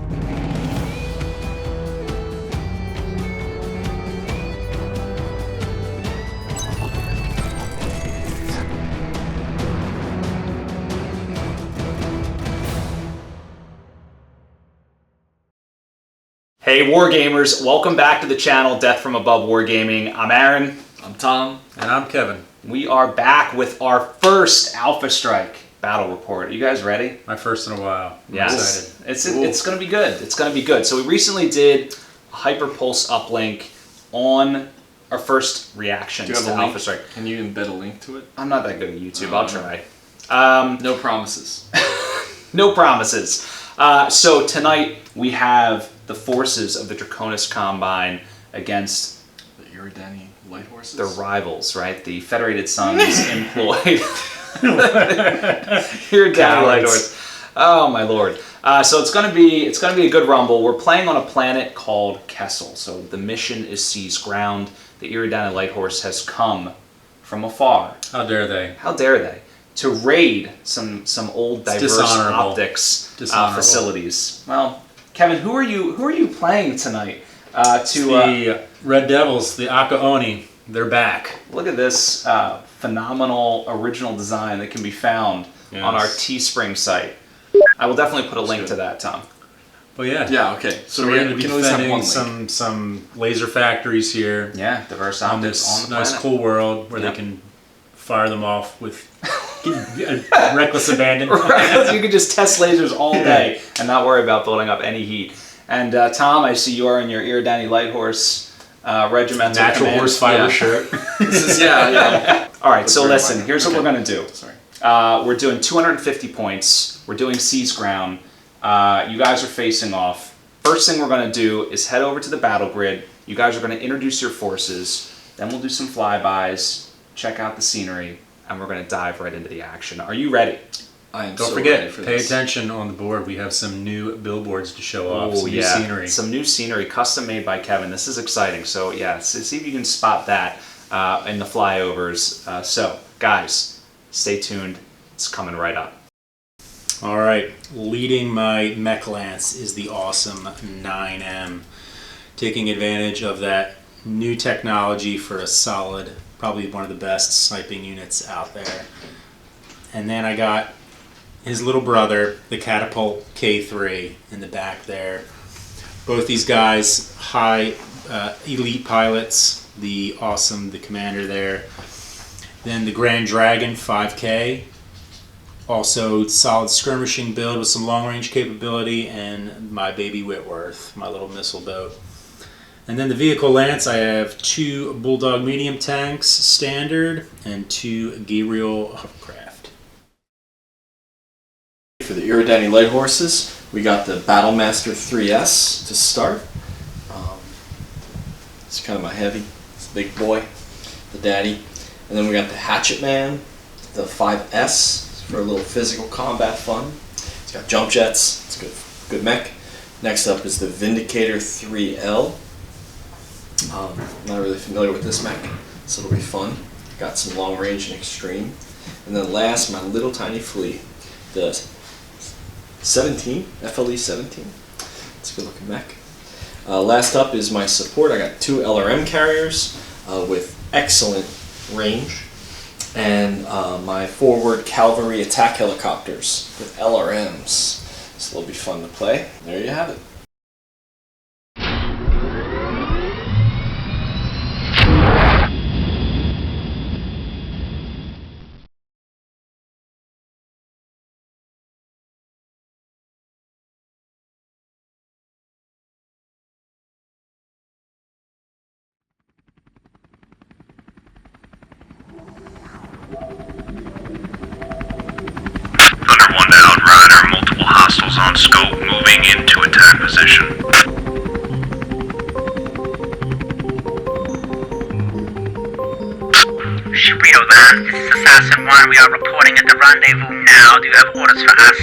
Hey Wargamers, welcome back to the channel Death from Above Wargaming. I'm Aaron. I'm Tom. And I'm Kevin. We are back with our first Alpha Strike battle report. Are you guys ready? My first in a while. I'm yes. excited. It's going to be good. It's going to be good. So we recently did a Hyperpulse uplink on our first reactions to Alpha Strike. Can you embed a link to it? I'm not that good at YouTube. I'll try. No promises. No promises. So tonight we have the forces of the Draconis Combine against the Eridani Light Horses? Their rivals, right? The Federated Sons employed Eridani Light Horse. Oh my lord. So it's gonna be a good rumble. We're playing on a planet called Kessel. So the mission is seize ground. The Eridani Light Horse has come from afar. How dare they? How dare they? To raid some old diverse optics facilities. Well, Kevin, who are you playing tonight? The Red Devils, the Akaoni. They're back. Look at this phenomenal original design that can be found on our Teespring site. I will definitely put a link to that, Tom. Well, yeah. Yeah. Okay. So we're going to be defending some laser factories here. Yeah, diverse optics on the nice cool world where they can fire them off with reckless abandon. You can just test lasers all day and not worry about building up any heat. And Tom, I see you are in your Eridani Light Horse regimental natural horse fiber shirt. Yeah. All right, so listen, here's what we're going to do. Sorry. We're doing 250 points. We're doing seize ground. You guys are facing off. First thing we're going to do is head over to the battle grid. You guys are going to introduce your forces. Then we'll do some flybys, check out the scenery, and we're going to dive right into the action. Are you ready? I am. Don't forget, pay attention on the board. We have some new billboards to show off. Some new scenery. Some new scenery, custom made by Kevin. This is exciting. So yeah, see if you can spot that in the flyovers. So guys, stay tuned. It's coming right up. All right, leading my mech lance is the awesome 9M, taking advantage of that new technology for a solid, probably one of the best sniping units out there. And then I got his little brother, the Catapult K3, in the back there. Both these guys, high elite pilots, the commander there. Then the Grand Dragon 5K, also solid skirmishing build with some long range capability, and my baby Whitworth, my little missile boat. And then the vehicle lance, I have 2 Bulldog medium tanks standard and 2 Gabriel hovercraft. For the Eridani Light Horses, we got the Battlemaster 3S to start. It's kind of my heavy. It's a big boy, the daddy. And then we got the Hatchet Man, the 5S for a little physical combat fun. It's got jump jets. It's good mech. Next up is the Vindicator 3L. I'm not really familiar with this mech, so it'll be fun. Got some long range and extreme. And then last, my little tiny flea, the 17, FLE 17. It's a good looking mech. Last up is my support. I got 2 LRM carriers with excellent range, and my forward cavalry attack helicopters with LRMs. So it'll be fun to play. There you have it. Hostiles on scope moving into attack position. Shibito there, this is Assassin 1. We are reporting at the rendezvous now. Do you have orders for us?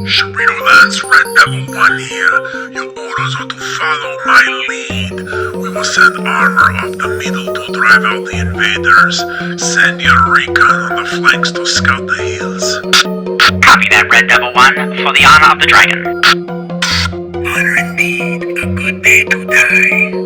Shibito, that's Red Devil 1 here. Your orders are to follow my lead. We will send armor up the middle to drive out the invaders. Send your recon on the flanks to scout the hills. Copy Copy that, Red Devil 1, for the honor of the dragon. Honor indeed, a good day to die.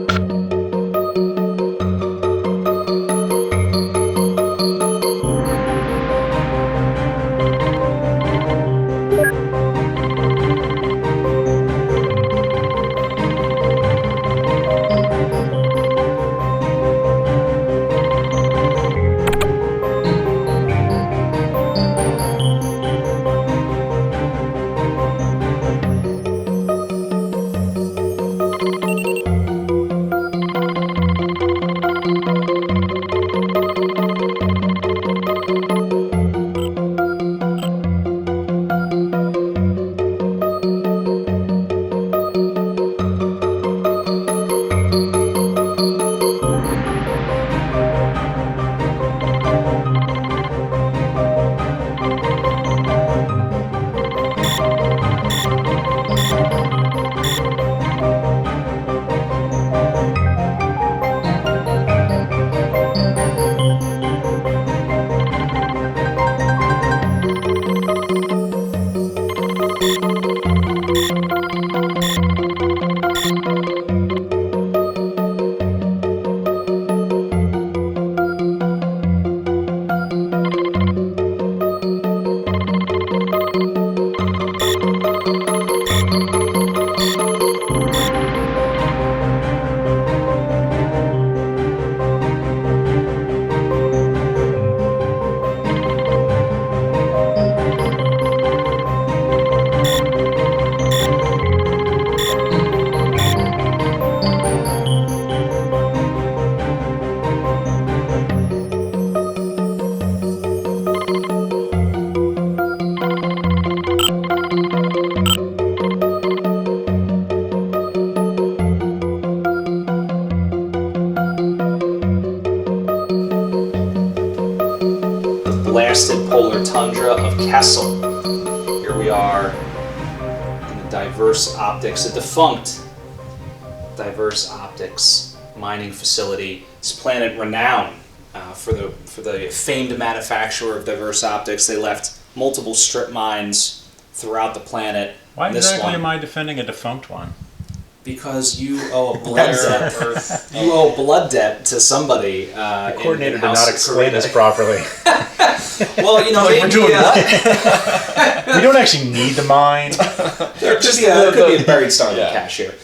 Blasted polar tundra of Kessel. Here we are in the Diverse Optics, a defunct Diverse Optics mining facility. It's planet renowned for the famed manufacturer of Diverse Optics. They left multiple strip mines throughout the planet. Why This exactly one, am I defending a defunct one? because you owe a blood debt. You owe a blood debt to somebody. The coordinator in did not House explain Korea. this properly. Well, you know, Like, we're doing We don't actually need the mine. there could be a buried star in the cash here.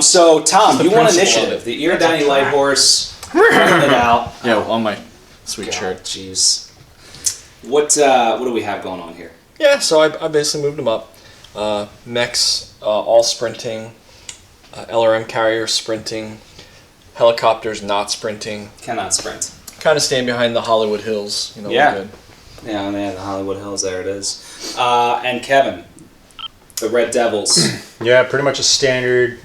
So, Tom, you won principle initiative. of it. The Eridani Light Horse, pointing it out. Yeah, on my sweet God, shirt. jeez. What do we have going on here? Yeah, so I basically moved them up. Mechs, all sprinting. LRM carriers sprinting. Helicopters not sprinting. Cannot sprint. Kind of stand behind the Hollywood Hills. You know, Yeah. we're good. Yeah, man, the Hollywood Hills, there it is. And Kevin, the Red Devils. Yeah, pretty much a standard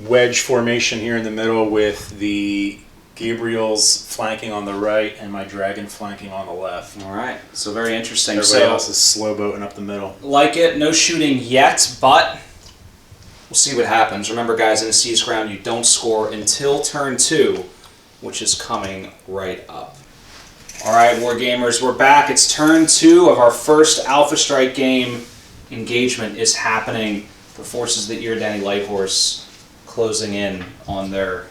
wedge formation here in the middle with the Gabriels flanking on the right and my Dragon flanking on the left. All right, so very interesting. Everybody So, else is slow boating up the middle. like it, no shooting yet, but we'll see what happens. Remember, guys, in a siege ground, you don't score until turn 2, which is coming right up. All right, Wargamers, we're back. It's turn 2 of our first Alpha Strike game. Engagement is happening. The forces of the Eridani Light Horse closing in on their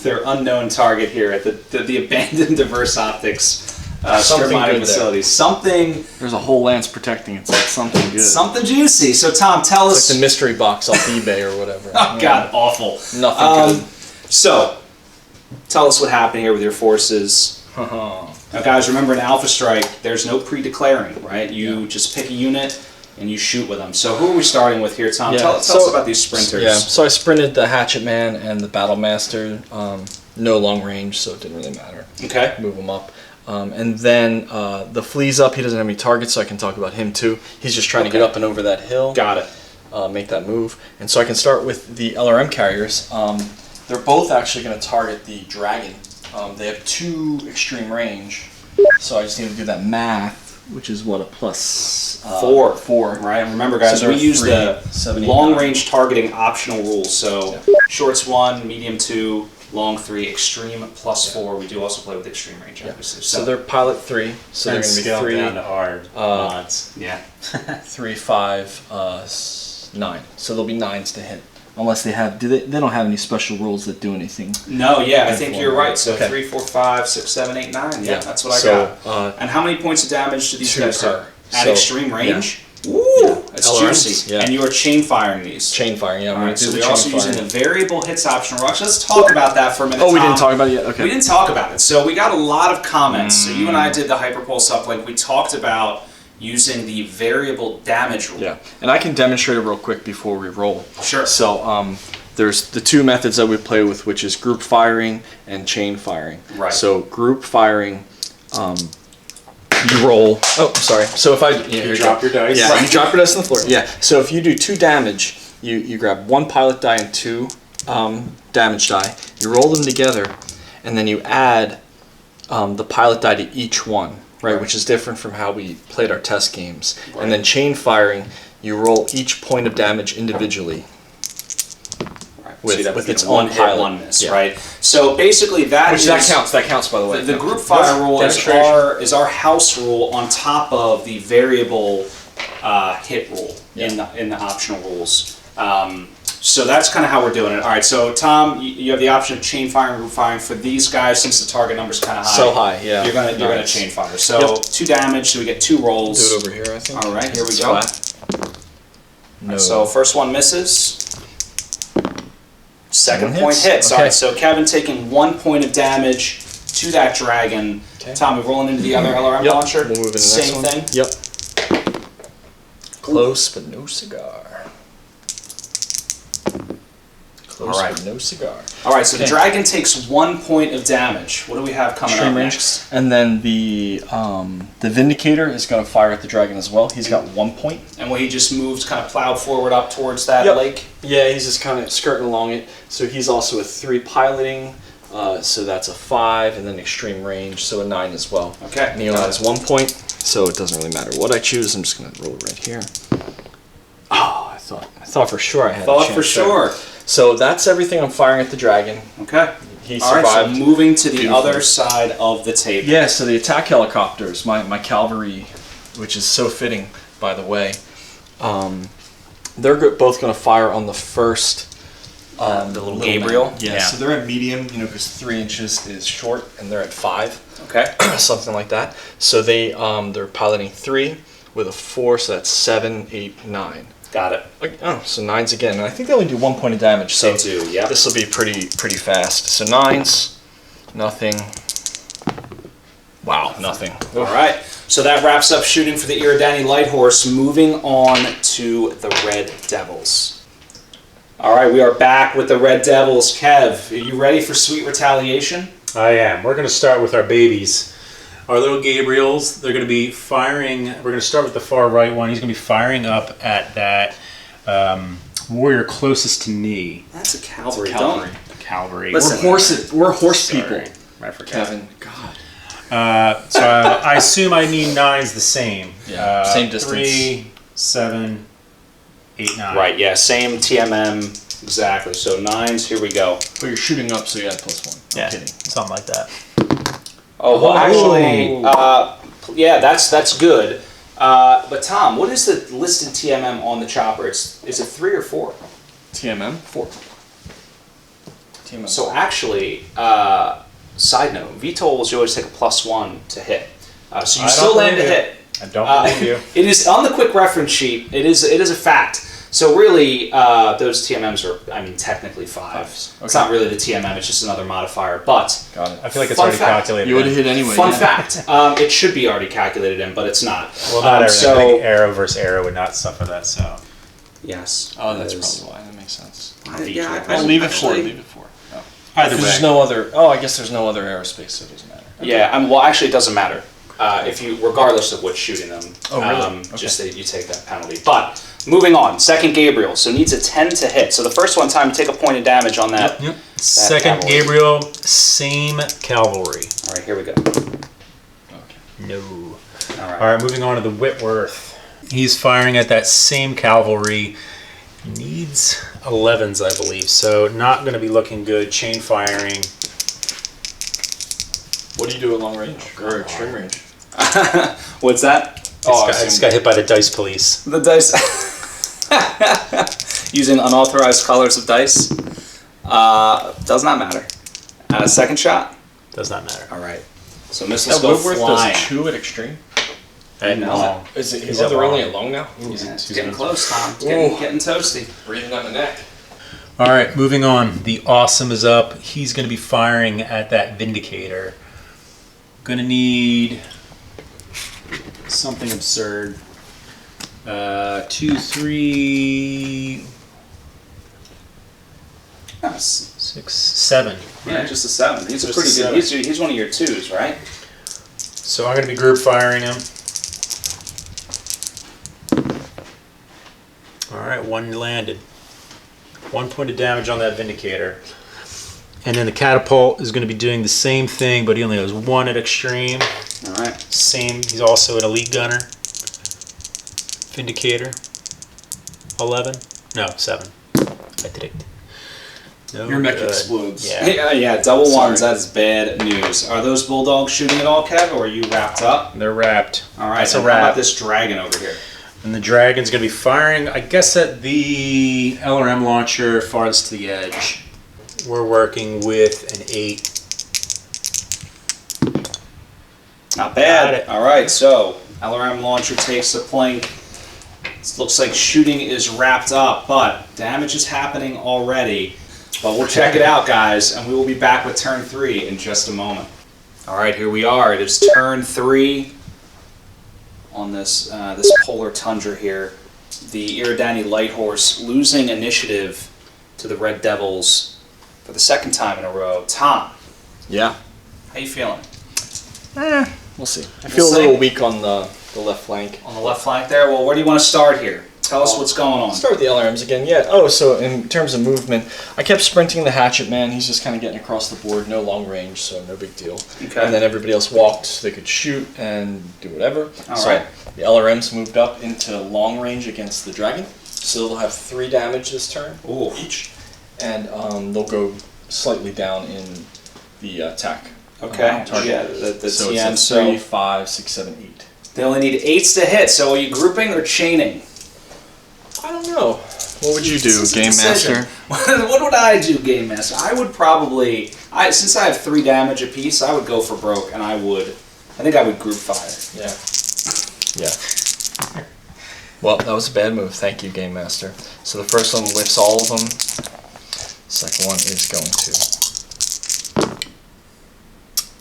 unknown target here at the abandoned Diverse Optics strip Something mining good there. facility. Something There's a whole lance protecting it. It's like something good. something juicy. So, Tom, tell It's us. like the mystery box off eBay or whatever. Oh, God, awful. Nothing good. So, tell us what happened here with your forces. Now, guys, remember in Alpha Strike, there's no pre-declaring, right? You just pick a unit and you shoot with them. So, who are we starting with here, Tom? Yeah, Tell us about these sprinters. Yeah, so I sprinted the Hatchet Man and the Battle Master. No long range, so it didn't really matter. Okay. Move him up. And then the Flea's up. He doesn't have any targets, so I can talk about him too. He's just trying to get up and over that hill. Got it. Make that move. And so I can start with the LRM carriers. They're both actually going to target the Dragon. They have 2 extreme range, so I just need to do that math, which is what, a plus 4. 4. Right. And remember, guys, So we there are use 3, the 7, 8, 9. long-range targeting optional rules. So, shorts 1, medium 2, long 3, extreme +4. We do also play with extreme range, obviously. So they're pilot 3. So they're And going to be scaled 3, down to our mods. yeah. 3, 5, 9. So they'll be 9s to hit. Unless they have, they don't have any special rules that do anything. No, yeah, I Good think for you're them. right. So Okay. 3, 4, 5, 6, 7, 8, 9. Yeah, Yeah. that's what I So, got. And how many points of damage do these 2 guys do? per. At So, extreme range? Ooh, that's LRMs, juicy. yeah. And you are chain firing these. Chain firing, yeah. All right, so we're also using the variable hits option. Let's just talk about that for a minute. Oh, we Tom. didn't talk about it yet? Okay. We didn't talk about it. So we got a lot of comments. So you and I did the Hyperpulse uplink. We talked about using the variable damage rule. Yeah, and I can demonstrate it real quick before we roll. Sure. So there's the 2 methods that we play with, which is group firing and chain firing. Right. So group firing, you roll. Oh, sorry. So if I You drop your dice. Yeah, you drop your dice on the floor. Yeah. So if you do 2 damage, you grab 1 pilot die and 2 damage die. You roll them together, and then you add the pilot die to each one. Right, which is different from how we played our test games. Right. And then chain firing, you roll each point of damage individually. Right. With- so you'd have with to get its one own hit, pilot. one miss, Yeah. right? So basically that is... That counts by the way. The group fire rule is Demonstration. our house rule on top of the variable hit rule in the optional rules. So that's kind of how we're doing it. All right, so Tom, you have the option of chain firing, group firing for these guys since the target number's kind of high. So high, yeah. You're gonna Nice. chain fire. So 2 damage, so we get 2 rolls. Do it over here, I think. All right, here we It's go. flat. No. So first one misses. Second One point hits. hits. All Okay. right, so Kevin taking 1 point of damage to that dragon. Okay. Tom, we rolling into the other LRM Yep. launcher. We'll move into the Same next one. thing. Yep. Close but no cigar. Close All right. but no cigar. All right, so the Okay. dragon takes 1 point of damage. What do we have coming Extreme up range. next? And then the Vindicator is going to fire at the dragon as well. He's got 1 point. And when he just moved, kind of plowed forward up towards that Yep. lake. Yeah, he's just kind of skirting along it. So he's also a 3 piloting. So that's a 5, and then extreme range, so a 9 as well. Okay. Neil has 1 point, so it doesn't really matter what I choose. I'm just going to roll it right here. Oh, I thought for sure I had a Thought chance for there. sure. So that's everything I'm firing at the dragon. Okay. He All right, so survived. moving to the Beautiful. other side of the table. Yeah, so the attack helicopters, my cavalry, which is so fitting, by the way, they're both going to fire on the first. The little Gabriel? man. Yeah, Yeah. so they're at medium, because 3 inches is short, and they're at 5, Okay. something like that. So they're piloting 3 with a 4, so that's 7, 8, 9. Got it. So 9s again, and I think they only do 1 point of damage. So They do, yeah. this will be pretty fast. So 9s, nothing. Wow, nothing. All right. So that wraps up shooting for the Eridani Light Horse. Moving on to the Red Devils. All right, we are back with the Red Devils. Kev, are you ready for sweet retaliation? I am. We're going to start with our babies. Our little Gabriels, they're going to be firing. We're going to start with the far right one. He's going to be firing up at that warrior closest to knee. That's a cavalry. Cavalry. Cavalry. Listen, We're horse people. Sorry, I forgot. Kevin, God. So I assume I need 9's the same. Yeah, same distance. 3, 7, 8, 9. Right, yeah, same TMM. Exactly. So 9s, here we go. But you're shooting up, so you add +1. Yeah, I'm kidding. something like that. Oh, well, actually, yeah, that's good. But Tom, what is the listed TMM on the chopper? Is it 3 or 4? TMM? 4. TMM. So actually, side note, VTOLs you always take a +1 to hit. So you I still don't land a believe you. hit. I don't believe you. It is on the quick reference sheet. It is a fact. So really, those TMMs are, technically 5s. It's not really the TMM. It's just another modifier. But Got it. I feel like it's Fun already fact. calculated. You would in. have hit anyway. fun yeah. fact, it should be already calculated in, but it's not. Well, not everything. I So think arrow versus arrow would not suffer that. So yes. Oh, that's it is. probably why. That makes sense. Yeah, I'll leave it 4. Leave it 4. Oh. either way, There's no other. Oh, I guess there's no other aerospace, so it doesn't matter. Yeah, well, actually, it doesn't matter. If you, regardless of what's shooting them, Oh, really? Okay. just that you take that penalty. But moving on, second Gabriel, so needs a 10 to hit. So the first one time you take a point of damage on that. Yep. Second cavalry. Gabriel, same cavalry. All right, here we go. No. All right. All right, moving on to the Whitworth. He's firing at that same cavalry. Need needs 11s, I believe. So not going to be looking good. Chain firing. What do you do at long range or extreme range? What's that? I just got hit by the dice police. The dice. Using unauthorized colors of dice. Does not matter. Second shot? Does not matter. All right. So missiles go Woodworth flying. does 2 at extreme. And No. Is it? He's They're at long. only at long now. It's getting close, Tom. It's Ooh. getting toasty. Breathing on the neck. All right, moving on. The Awesome is up. He's going to be firing at that Vindicator. Going to need something absurd. 2, 3, Yes. 6, 7. Yeah, just a 7. He's a Just pretty a good. 7. He's one of your 2s, right? So I'm going to be group firing him. All right, 1 landed. 1 point of damage on that Vindicator. And then the Catapult is going to be doing the same thing, but he only has 1 at extreme. All right. Same. He's also an elite gunner. Vindicator. 11. No, 7. I tricked. No Your mech good. explodes. Yeah. Yeah, double Sorry. ones. That's bad news. Are those bulldogs shooting at all, Kev, or are you wrapped up? They're wrapped. All right. That's a and how about wrap. this dragon over here? And the Dragon's going to be firing, I guess, at the LRM launcher farthest to the edge. We're working with an 8. Not Got bad. it. All right. So LRM launcher takes a plink. It looks like shooting is wrapped up, but damage is happening already. But we'll check it out, guys, and we will be back with turn 3 in just a moment. All right, here we are. It is turn 3 on this this polar tundra here. The Eridani Light Horse losing initiative to the Red Devils for the 2nd time in a row. Tom, Yeah. how you feeling? We'll see. I We'll feel see. a little weak on the left flank. On the left flank there. Well, where do you want to start here? Tell us what's going on. Start with the LRMs again. Yeah. Oh, so in terms of movement, I kept sprinting the Hatchet Man. He's just kind of getting across the board, no long range, so no big deal. Okay. And then everybody else walked so they could shoot and do whatever. All so right. the LRMs moved up into long range against the Dragon. So they'll have 3 damage this turn Ooh. each. And they'll go slightly down in the attack. Okay. Target. Yeah, the So TN. it's a So 3, 5, 6, 7, 8. they only need 8s to hit. So are you grouping or chaining? I don't know. What would you do, It's a Game decision. Master? What would I do, Game Master? I would probably, since I have 3 damage apiece, I would go for broke, and I think I would group fire. Yeah. Yeah. Well, that was a bad move. Thank you, Game Master. So the first one whiffs all of them. Second one is going to.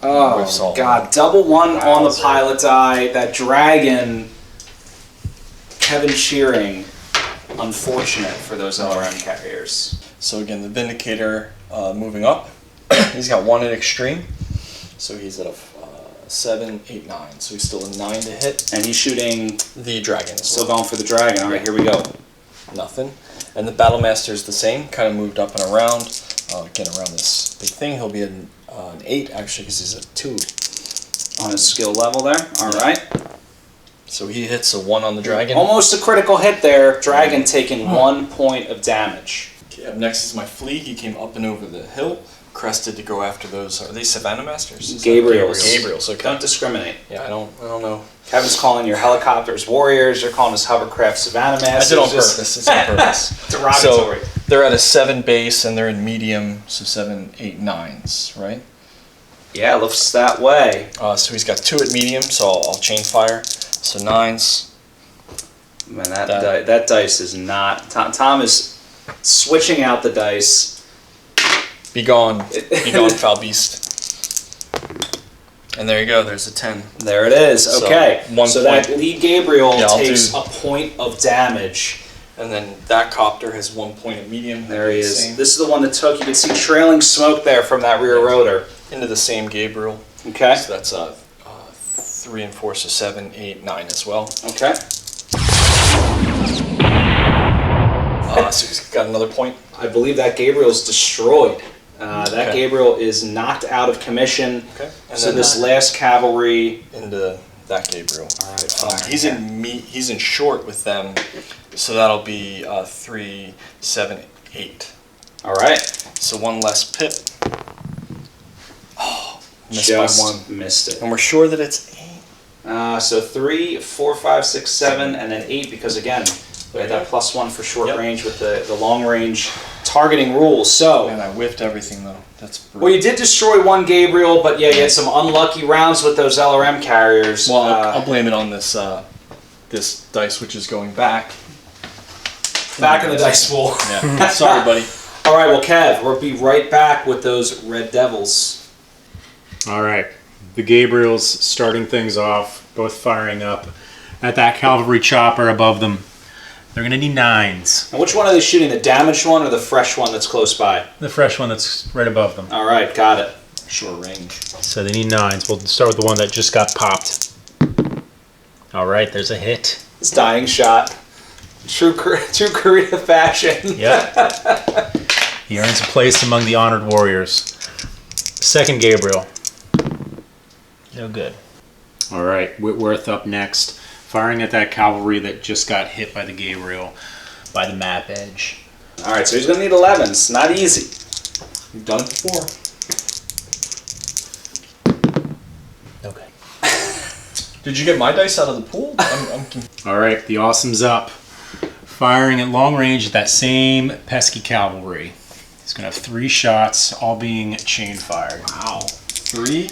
Whiffs all Oh, of God. Double 1 on the pilot die. That dragon, Kevin Shearing, unfortunate for those LRM carriers. So again, the Vindicator moving up. He's got 1 at extreme. So he's at a 7, 8, 9. So he's still a 9 to hit. And he's shooting, The Dragon is still going for the dragon. All right, here we go. nothing. And the Battlemaster is the same, kind of moved up and around. Again, around this big thing. He'll be an 8, actually, because he's a 2. On his skill level there. All right. So he hits a 1 on the Dragon. Almost a critical hit there. Dragon taking 1 point of damage. Okay, up next is my Flea. He came up and over the hill, crested to go after those. Are they Savannah Masters? Is that- Gabriels. Gabriels, okay. Don't discriminate. Yeah, I don't know. Kevin's calling your helicopters warriors. You're calling us hovercraft Savannah I Masters. did on Just purpose. It's on purpose. derogatory. So they're at a 7 base and they're in medium, so 7, 8, 9s, right? Yeah, looks that way. So he's got 2 at medium, so I'll chain fire. So 9s. Man, that dice is not. Tom is switching out the dice. Be gone. Be gone, foul beast. And there you go. There's a 10. There it is. So, Okay. 1 So that point. Lee Gabriel Yeah, I'll takes do- a point of damage. And then that copter has 1 point at medium. There he is. Same. This is the one that took. You can see trailing smoke there from that rear rotor. Into the same Gabriel. Okay. So that's 3 and 4, so 7, 8, 9 as well. Okay. So he's got another point. I believe that Gabriel's destroyed. That Okay. Gabriel is knocked out of commission. Okay. And So then this last cavalry. into that Gabriel. All right, fire. He's in short with them, so that'll be 3, 7, 8. All right. So one less pip. Oh, missed Just by 1. missed it. And we're sure that it's 8. So 3, 4, 5, 6, 7, and then 8 because again we had that +1 for short range with the long range targeting rules. So. Man, I whiffed everything though. That's brutal. Well, you did destroy one Gabriel, but yeah, you had some unlucky rounds with those LRM carriers. Well, I'll blame it on this this dice, which is going back. Back in the dice pool. Yeah. Sorry, buddy. All right, well, Kev, we'll be right back with those Red Devils. All right. The Gabriels starting things off, both firing up at that cavalry chopper above them. They're going to need 9s. And which one are they shooting, the damaged one or the fresh one that's close by? The fresh one that's right above them. All right, got it. Short range. So they need 9s. We'll start with the one that just got popped. All right, there's a hit. It's dying shot. True Korea fashion. Yep. He earns a place among the honored warriors. Second Gabriel. No good. All right, Whitworth up next. Firing at that cavalry that just got hit by the Gabriel by the map edge. All right, so he's going to need 11s. Not easy. You've done it before. Okay. Did you get my dice out of the pool? All right, the Awesome's up. Firing at long range at that same pesky cavalry. He's going to have 3 shots, all being chain fired. Wow. 3?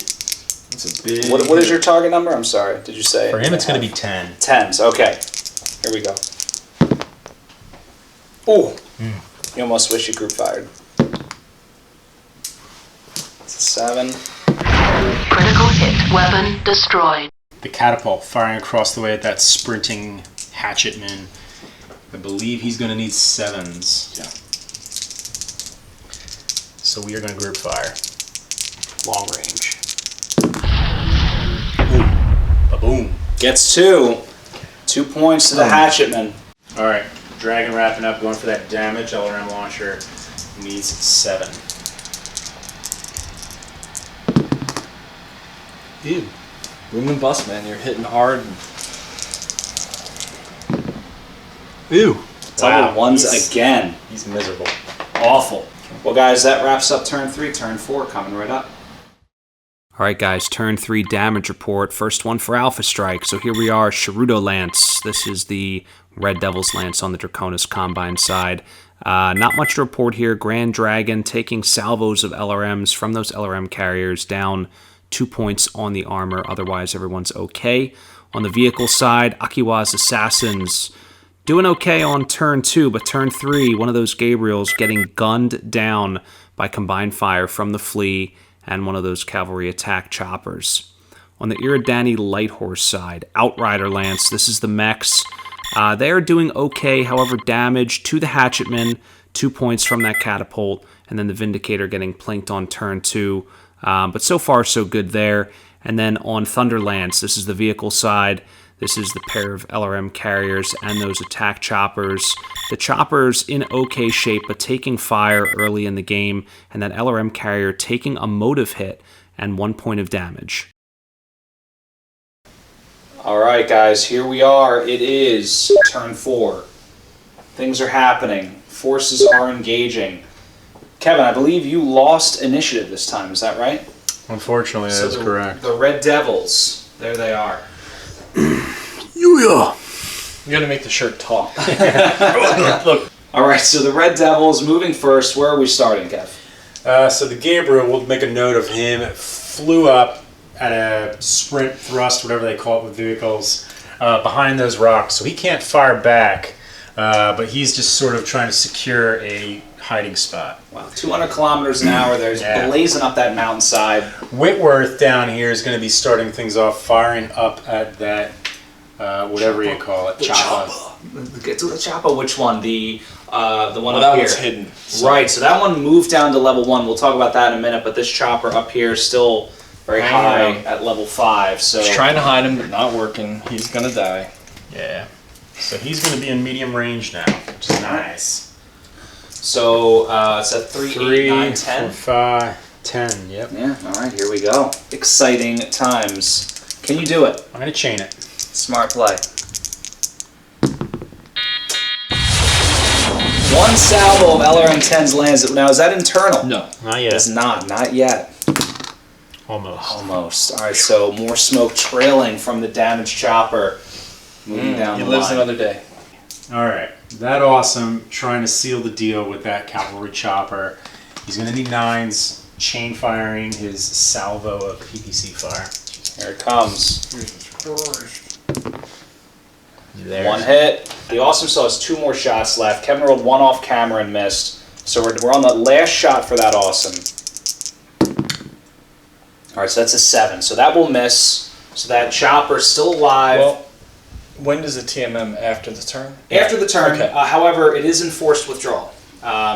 That's a big... What is your target number? I'm sorry. Did you say? For him, it's going to be 10. 10s. Okay. Here we go. Ooh. You almost wish you group fired. It's a 7. Critical hit. Weapon destroyed. The catapult firing across the way at that sprinting hatchetman. I believe he's going to need 7s. Yeah. So we are going to group fire. Long range. Boom. Gets 2. 2 points to the hatchetman. All right, Dragon wrapping up, going for that damage. LRM launcher needs 7. Ew. Boom and bust, man. You're hitting hard. Ew. Double ones again. He's miserable. Awful. Well, guys, that wraps up turn 3. Turn 4 coming right up. All right, guys, turn 3 damage report. First one for Alpha Strike. So here we are, Sharudo Lance. This is the Red Devil's Lance on the Draconis Combine side. Not much to report here. Grand Dragon taking salvos of LRMs from those LRM carriers, down 2 points on the armor. Otherwise, everyone's okay. On the vehicle side, Akiwa's Assassins doing okay on turn 2, but turn 3, one of those Gabriels getting gunned down by combined fire from the Flea and one of those cavalry attack choppers. On the Eridani Light Horse side, Outrider Lance, this is the mechs. They are doing okay, however, damage to the hatchetman, 2 points from that catapult, and then the Vindicator getting plinked on turn 2. But so far, so good there. And then on Thunder Lance, this is the vehicle side. This is the pair of LRM carriers and those attack choppers. The choppers in okay shape, but taking fire early in the game, and that LRM carrier taking a motive hit and 1 point of damage. All right, guys, here we are. It is turn 4. Things are happening. Forces are engaging. Kevin, I believe you lost initiative this time. Is that right? Unfortunately, that's correct. The Red Devils. There they are. Yeah. You gotta make the shirt talk. Look. All right, so the Red Devils moving first. Where are we starting, Kev? So the Gabriel, we'll make a note of him, flew up at a sprint thrust, whatever they call it with vehicles, behind those rocks. So he can't fire back, but he's just sort of trying to secure a hiding spot. Wow, 200 kilometers an hour. There's blazing up that mountainside. Whitworth down here is going to be starting things off, firing up at that, whatever you call it, chopper. Get to the chopper. Which one? The one That up here. one's hidden. Right. So that one moved down to level 1. We'll talk about that in a minute. But this chopper up here is still very high at level 5. So Just trying to hide him, but not working. He's gonna die. Yeah. So he's going to be in medium range now, which is nice. So it's at 3, 8, 9, 10. 4, 5, 10. Yep. Yeah. All right. Here we go. Exciting times. Can you do it? I'm gonna chain it. Smart play. One salvo of LRM-10s lands. Now, is that internal? No. Not yet. It's not yet. Almost. Almost. All right, so more smoke trailing from the damaged chopper moving down He the lives line. another day. All right. That awesome. Trying to seal the deal with that cavalry chopper. He's gonna need 9s, chain firing his salvo of PPC fire. Here it comes. There. One hit. The Awesome still has 2 more shots left. Kevin rolled 1 off camera and missed. So we're on the last shot for that Awesome. All right, so that's a 7. So that will miss. So that chopper's still alive. Well, when does the TMM after the turn? After the turn, Okay. However, it is enforced withdrawal.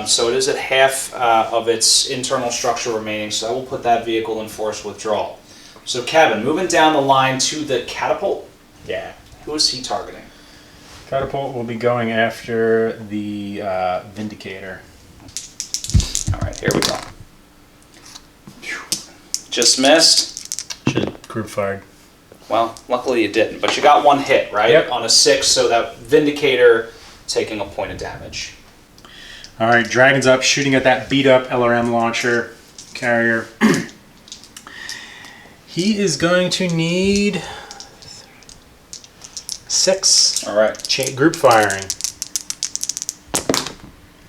So it is at half of its internal structure remaining. So I will put that vehicle in forced withdrawal. So Kevin, moving down the line to the catapult. Yeah. Who is he targeting? Catapult will be going after the Vindicator. All right, here we go. Just missed. Should have group fired. Well, luckily you didn't, but you got 1 hit, right? Yep. On a 6, so that Vindicator taking a point of damage. All right, Dragon's up, shooting at that beat up LRM launcher carrier. He is going to need 6. All right. Group firing.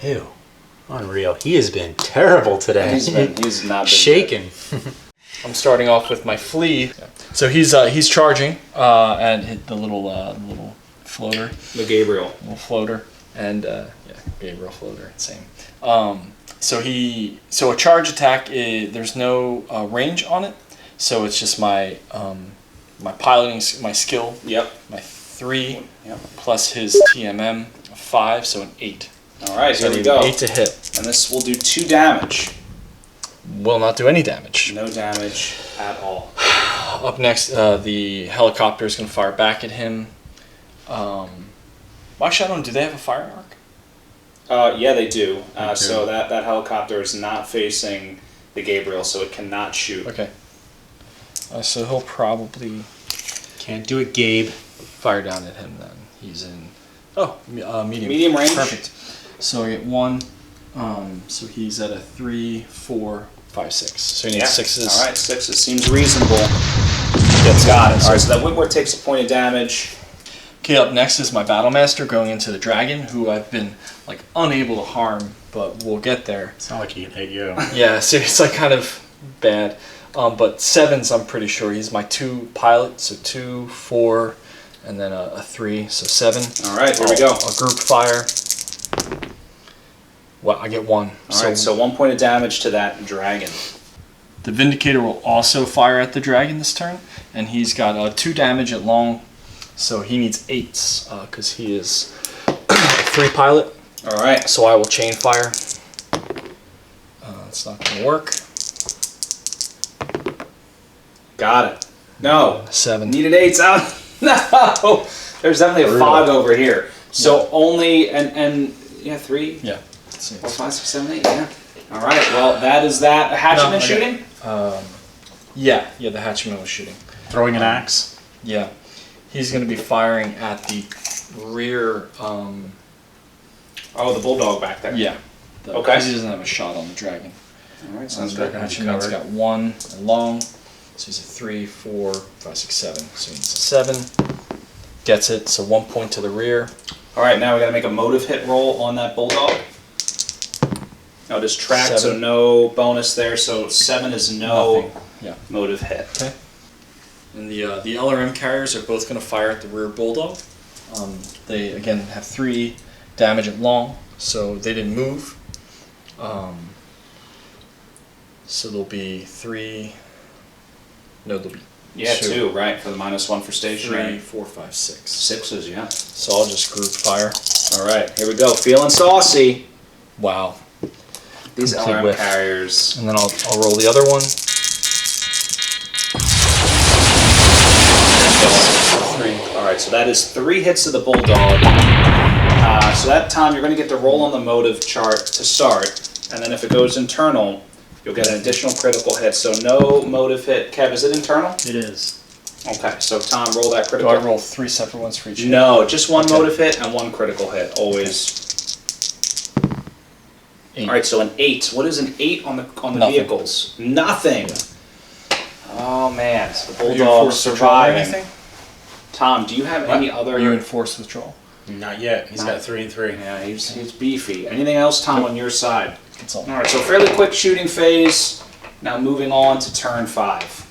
Ew. Unreal. He has been terrible today. He's not been shaken. I'm starting off with my flea. So he's charging and hit the little floater, The Gabriel. little floater, and yeah, Gabriel floater, same. So a charge attack there's no range on it, so it's just my my piloting, my skill, Yep. my 3 Yep. plus his TMM 5, so an 8. All right, So here we I need go. 8 to hit. And this will do 2 damage. Will not do any damage. No damage at all. Up next, the helicopter is going to fire back at him. Actually, I don't know. Do they have a fire arc? Yeah, they do. They do. So that helicopter is not facing the Gabriel, so it cannot shoot. Okay. So he'll probably Can't do it, Gabe. fire down at him then. He's in. Oh, medium. Medium range? Perfect. So I get 1. So he's at a 3, 4, 5, 6. So he needs 6s. All right, 6s seems reasonable. Got it. All right, so that Whitworth takes a point of damage. Okay, up next is my Battlemaster going into the Dragon, who I've been like unable to harm, but we'll get there. It's not like he can hit you. Yeah, so it's like kind of bad. But 7s, I'm pretty sure. He's my 2 pilot, so 2, 4, and then a 3, so 7. All right, here we go. A group fire. Well, I get 1. All right, so 1 point of damage to that dragon. The Vindicator will also fire at the Dragon this turn, and he's got 2 damage at long, so he needs 8s because he is a 3 pilot. All right. So I will chain fire. It's not going to work. Got it. No. 7. Needed 8s out. No. There's definitely a fog over here. So only, and yeah, 3, Yeah. 4, 5, 6, 7, 8, yeah. All right, well, that is that. A hatchetman No, okay. shooting? Yeah, the hatchman was shooting. Throwing an axe. Yeah. He's going to be firing at the rear. Oh, the bulldog back there. Yeah. Okay. Because he doesn't have a shot on the Dragon. All right, sounds The good. hatchman's got 1 and long, so he's a 3, 4, 5, 6, 7. So he's a 7. Gets it, so 1 point to the rear. All right, now we got to make a motive hit roll on that bulldog. No, just track, so 7. no bonus there. So 7 is no Nothing. Yeah. motive hit. Okay. And the LRM carriers are both going to fire at the rear bulldog. They again have 3 damage at long, so they didn't move. So there'll be 3. No, there'll be Yeah, 2, right, for the -1 for 3, stationary. 4, 5, 6. 6s, yeah. So I'll just group fire. All right, here we go. Feeling saucy. Wow. These Complete LRM whiff. carriers. And then I'll roll the other one. 3. All right, so that is 3 hits to the bulldog. So that time you're going to get to roll on the motive chart to start, and then if it goes internal, you'll get an additional critical hit. So no motive hit. Kev, is it internal? It is. Okay, so Tom, roll that Do critical. I roll 3 separate ones for each hit? No, just one Okay. motive hit and one critical hit, always. 8. All right, so an 8. What is an 8 on the Nothing. vehicles? Nothing. Oh man, so the Are you Bulldog's enforced withdrawal or surviving. anything? Tom, do you have any Are other? you enforced withdrawal? Not yet. He's got 3 and 3. Yeah, he's beefy. Anything else, Tom, on your side? That's all. All right, so fairly quick shooting phase. Now moving on to turn 5.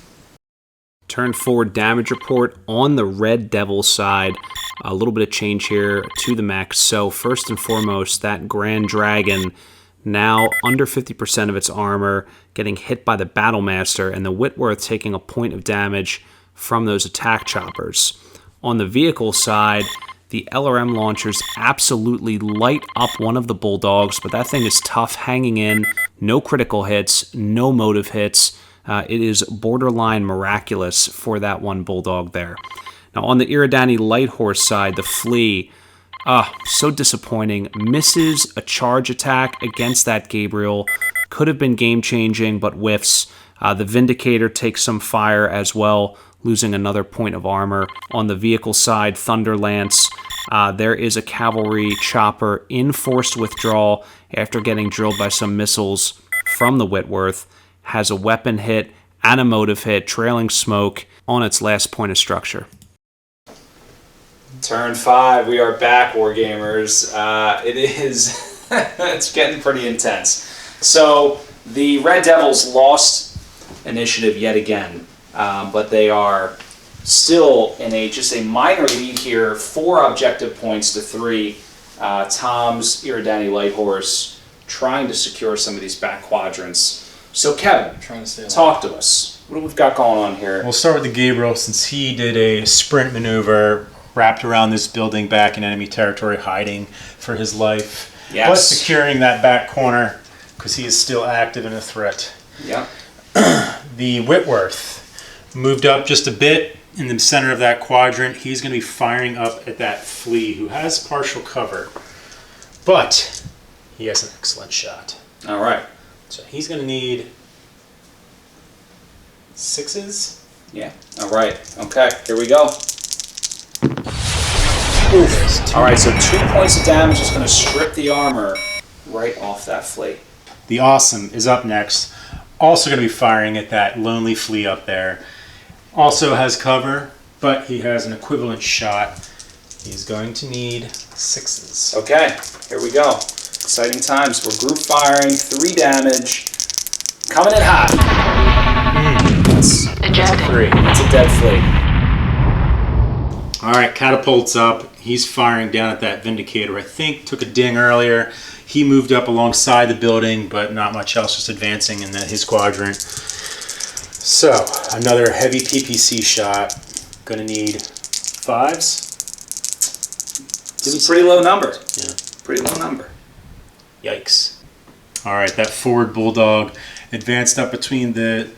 Turn 4 damage report on the Red Devil side. A little bit of change here to the mech. So first and foremost, that Grand Dragon now under 50% of its armor, getting hit by the Battlemaster, and the Whitworth taking a point of damage from those attack choppers. On the vehicle side, the LRM launchers absolutely light up one of the Bulldogs, but that thing is tough, hanging in, no critical hits, no motive hits. It is borderline miraculous for that one Bulldog there. Now on the Eridani Light Horse side, the Flea, so disappointing. Misses a charge attack against that Gabriel. Could have been game-changing, but whiffs. The Vindicator takes some fire as well, losing another point of armor. On the vehicle side, Thunderlance, there is a cavalry chopper in forced withdrawal after getting drilled by some missiles from the Whitworth. Has a weapon hit and a motive hit, trailing smoke on its last point of structure. Turn 5, we are back, Wargamers. It is, it's getting pretty intense. So the Red Devils lost initiative yet again, but they are still in just a minor lead here, 4 objective points to 3. Tom's Eridani Light Horse trying to secure some of these back quadrants. So Kevin, Trying to stay alive. talk to us. What do we've got going on here? We'll start with the Gabriel since he did a sprint maneuver wrapped around this building back in enemy territory, hiding for his life. Yes. But securing that back corner because he is still active and a threat. Yeah. The Whitworth moved up just a bit in the center of that quadrant. He's going to be firing up at that Flea who has partial cover, but he has an excellent shot. All right. So he's going to need 6s. Yeah. All right. Okay. Here we go. Oof. All right. So 2 points of damage is going to strip the armor right off that Flea. The Awesome is up next. Also going to be firing at that lonely Flea up there. Also has cover, but he has an equivalent shot. He's going to need 6s. Okay. Here we go. Exciting times. We're group firing. 3 damage. Coming in hot. That's Ejecting. 3. It's a dead Flea. All right, catapults up. He's firing down at that Vindicator. I think took a ding earlier. He moved up alongside the building, but not much else, just advancing in his quadrant. So, another heavy PPC shot. Gonna need 5s. This is a pretty low number. Yeah. Pretty low number. Yikes. All right, that forward Bulldog advanced up between the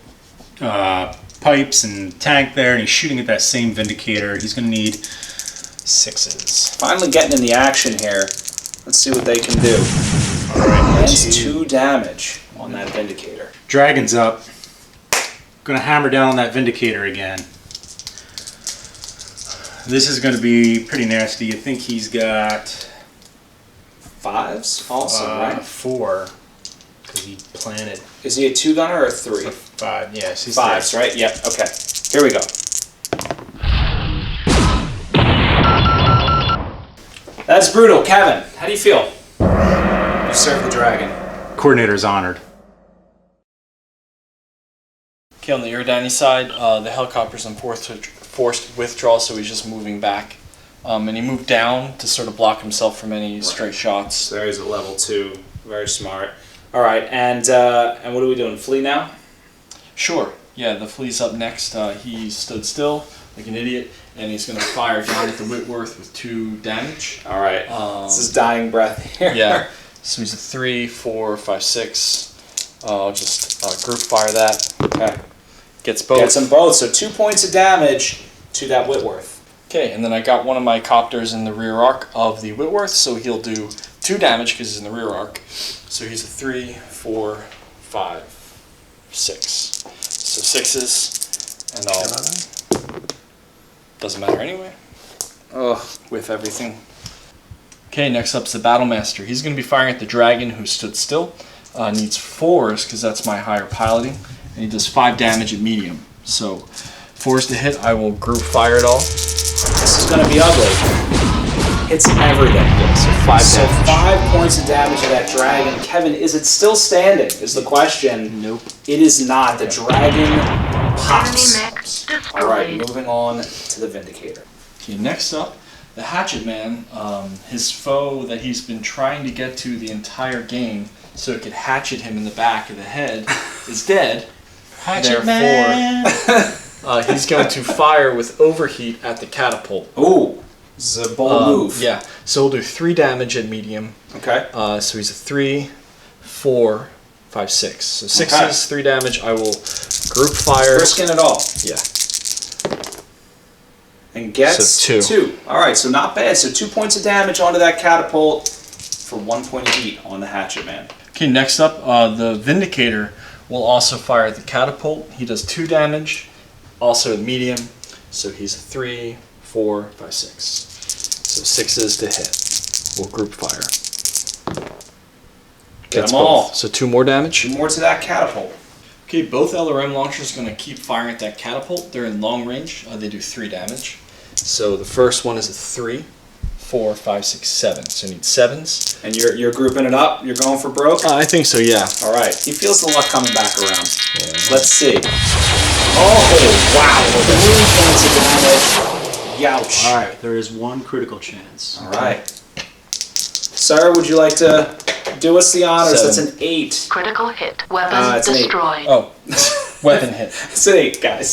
pipes and tank there, and he's shooting at that same Vindicator. He's gonna need 6s. Finally getting in the action here. Let's see what they can do. All right, That's 2 damage on that Vindicator. Dragon's up. Gonna hammer down on that Vindicator again. This is gonna be pretty nasty. I think he's got 5s also, right? 4, because he planted Is he a 2-gunner or a 3? 5. Yes, he's 5s, right? Yep. Okay. Here we go. That's brutal. Kevin, how do you feel? You served the dragon. Coordinator's honored. Okay, on the Eridani side, the helicopter's in forced withdrawal, so he's just moving back. And he moved down to sort of block himself from any stray shots. So there he's at level 2. Very smart. All right, and what are we doing? Flea now? Sure, yeah, the Flea's up next. He stood still like an idiot, and he's going to fire down at the Whitworth with 2 damage. All right. This is dying breath here. Yeah, so he's a 3, 4, 5, 6. I'll just group fire that. Okay. Gets both. Gets them both. So 2 points of damage to that Whitworth. Okay, and then I got one of my copters in the rear arc of the Whitworth, so he'll do 2 damage because he's in the rear arc. So he's a 3, 4, 5, 6. So 6s, and I'll Doesn't matter anyway. Ugh. With everything. Okay, next up's the Battlemaster. He's going to be firing at the dragon who stood still. Needs 4s because that's my higher piloting. And he does 5 damage at medium. So 4s to hit, I will group fire it all. This is going to be ugly. Hits everything. Yeah, so 5 damage. 5 points of damage to that dragon. Kevin, is it still standing? Is the question. Nope. It is not. The dragon Enemy pops. mech destroyed. All right, moving on to the Vindicator. Okay, next up, the Hatchet Man. His foe that he's been trying to get to the entire game so it could hatchet him in the back of the head is dead. Hatchet Therefore, Man. He's going to fire with overheat at the catapult. Ooh, this is a bold move. Yeah, so we'll do 3 damage at medium. Okay. So he's a 3, 4, 5, 6. So 6 Okay. is 3 damage. I will group fire. Risking it all. Yeah. And gets So 2. All right, so not bad. So 2 points of damage onto that catapult for 1 point of heat on the Hatchet Man. Okay, next up, the Vindicator will also fire at the catapult. He does 2 damage, also at medium. So he's a 3, 4, 5, 6. So 6s to hit. We'll group fire. Get Gets them all. both. So 2 more damage. 2 more to that catapult. Okay, both LRM launchers are going to keep firing at that catapult. They're in long range. They do 3 damage. So the first one is a 3, 4, 5, 6, 7. So you need 7s. And you're grouping it up? You're going for broke? I think so, yeah. All right. He feels the luck coming back around. Yeah. Let's see. Oh, wow. 3 points of damage. Youch. All right, there is 1 critical chance. All right. Sir, would you like to do us the honors? 7. That's an 8. Critical hit. Weapon it's an 8. destroyed. Oh, weapon hit. It's an 8, guys.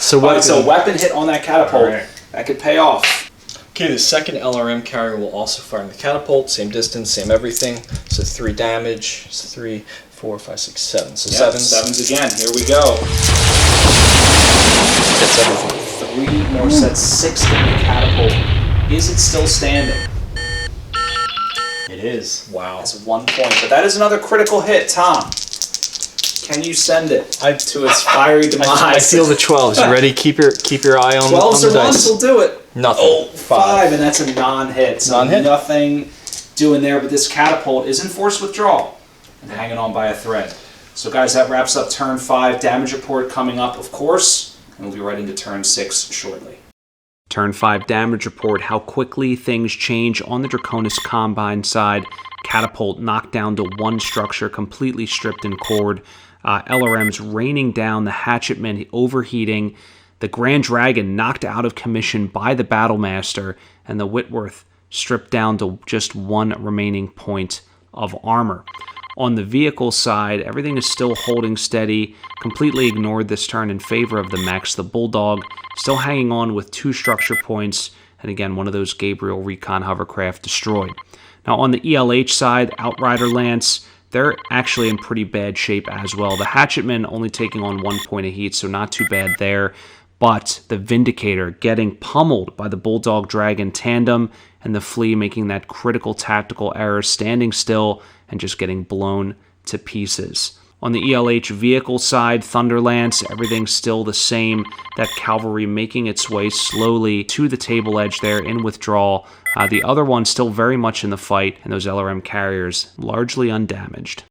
So All right, so weapon hit on that catapult. All right. That could pay off. Okay, the second LRM carrier will also fire in the catapult. Same distance, same everything. So 3 damage. So 3, 4, 5, 6, 7. So Yep, 7s. 7s again. Here we go. Gets everything. 3 more sets. 6 to the catapult. Is it still standing? It is. Wow. That's 1 point. But that is another critical hit, Tom. Can you send it to its fiery demise? I feel the 12s. You ready? Keep your eye on, 12s on the or 1s dice. will do it. Nothing. Oh, 5, and that's a non-hit. So Non-hit? nothing doing there, but this catapult is in forced withdrawal and hanging on by a thread. So guys, that wraps up turn 5. Damage report coming up, of course, and we'll be right into turn 6 shortly. Turn 5 damage report, how quickly things change on the Draconis Combine side. Catapult knocked down to 1 structure, completely stripped and cored. LRMs raining down, the Hatchetmen overheating, the Grand Dragon knocked out of commission by the Battlemaster, and the Whitworth stripped down to just 1 remaining point of armor. On the vehicle side, everything is still holding steady, completely ignored this turn in favor of the mechs. The Bulldog still hanging on with 2 structure points, and again, one of those Gabriel Recon hovercraft destroyed. Now on the ELH side, Outrider Lance, they're actually in pretty bad shape as well. The Hatchetmen only taking on 1 point of heat, so not too bad there. But the Vindicator getting pummeled by the Bulldog Dragon tandem, and the Flea making that critical tactical error, standing still and just getting blown to pieces. On the ELH vehicle side, Thunderlance, everything's still the same. That cavalry making its way slowly to the table edge there in withdrawal. The other one still very much in the fight, and those LRM carriers largely undamaged.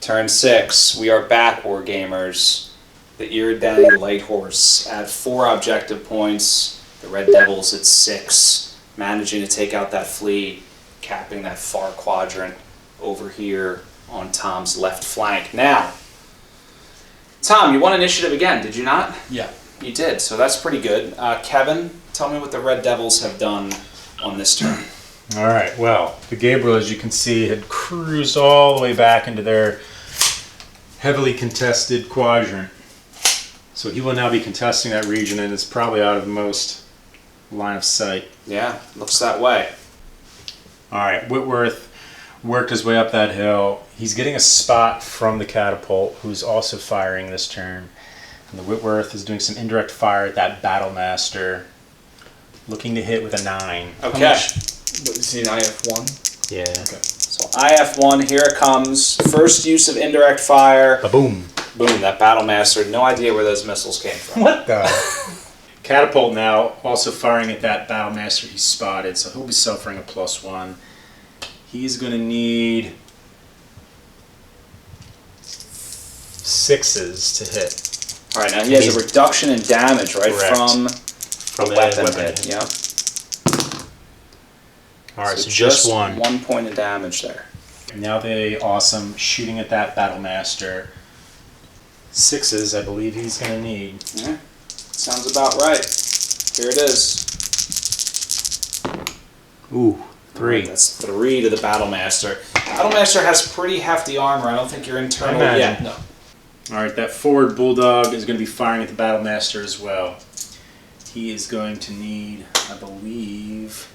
Turn 6, we are back, Wargamers. The Eridani Light Horse at 4 objective points. The Red Devils at 6, managing to take out that Flea, capping that far quadrant over here on Tom's left flank. Now, Tom, you won initiative again, did you not? Yeah. You did, so that's pretty good. Kevin, tell me what the Red Devils have done on this turn. All right, well, the Gabriel, as you can see, had cruised all the way back into their heavily contested quadrant. So he will now be contesting that region, and it's probably out of most line of sight. Yeah, looks that way. All right, Whitworth worked his way up that hill. He's getting a spot from the catapult, who's also firing this turn. And the Whitworth is doing some indirect fire at that Battlemaster, looking to hit with a 9. Okay. What, is he an IF1? Yeah. Okay. So IF1, here it comes. First use of indirect fire. Ba-boom. Boom, that Battlemaster, no idea where those missiles came from. What the? Catapult now, also firing at that Battlemaster he spotted, so he'll be suffering a +1. He's going to need 6s to hit. All right, now he has a reduction in damage, right? Correct. From the weapon hit. Yeah. All right, so just one. 1 point of damage there. Now they awesome shooting at that Battlemaster. 6s, I believe he's going to need. Yeah. Sounds about right. Here it is. Ooh, 3. Right, that's 3 to the Battlemaster. Battlemaster has pretty hefty armor. I don't think you're internal I yet. imagine. No. All right, that forward Bulldog is going to be firing at the Battlemaster as well. He is going to need, I believe,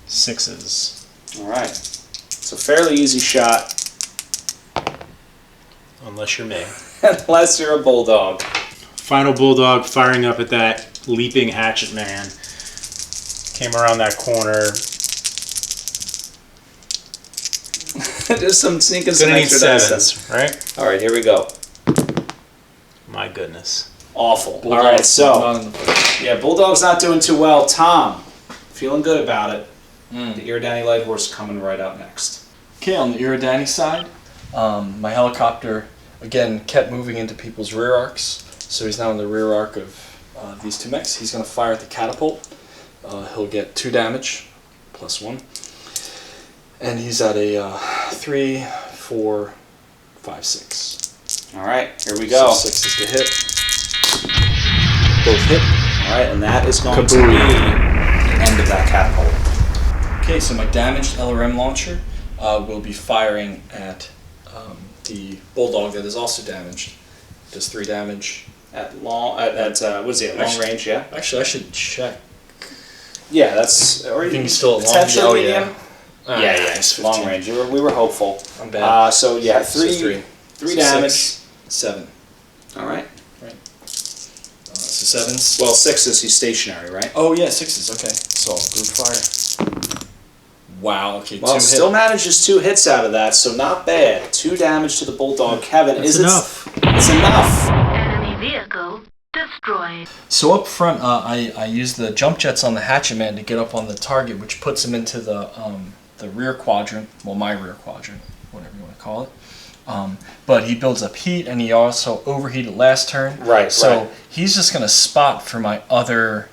6s. All right. It's a fairly easy shot. Unless you're me. Unless you're a Bulldog. Final Bulldog firing up at that leaping hatchet man. Came around that corner. Just some sneaking some Gonna need extra dice. 7s, right? All right, here we go. My goodness. Awful. Bulldog, All right, so not in the yeah, Bulldog's not doing too well. Tom, feeling good about it. The Eridani Light Horse coming right up next. Okay, on the Eridani side, my helicopter, again, kept moving into people's rear arcs. So he's now in the rear arc of these 2 mechs. He's going to fire at the catapult. He'll get 2 damage, +1. And he's at a 3, 4, 5, 6. All right, here we go. So 6 is to hit. Both hit. All right, and that is going to be the end of that catapult. Okay, so my damaged LRM launcher will be firing at the Bulldog that is also damaged. Does 3 damage. At long, what is it? Long Actually- range, yeah. Actually, I should check. Yeah, that's. Or think he's still at long potentially range. Oh, yeah. medium. Yeah, it's long range. We were hopeful. I'm bad. So yeah, So 3 So damage. 6, 7. All right. So 7s. Well, 6s. He's stationary, right? Oh yeah, 6s. Okay. So group fire. Wow. Okay. Well, 2 still hit. manages 2 hits out of that, so not bad. 2 damage to the Bulldog. Kevin, That's enough. It's enough. Enemy vehicle destroyed. So up front, I use the jump jets on the hatchet man to get up on the target, which puts him into the rear quadrant. Well, my rear quadrant, whatever you want to call it. But he builds up heat, and he also overheated last turn. Right, So right. he's just going to spot for my other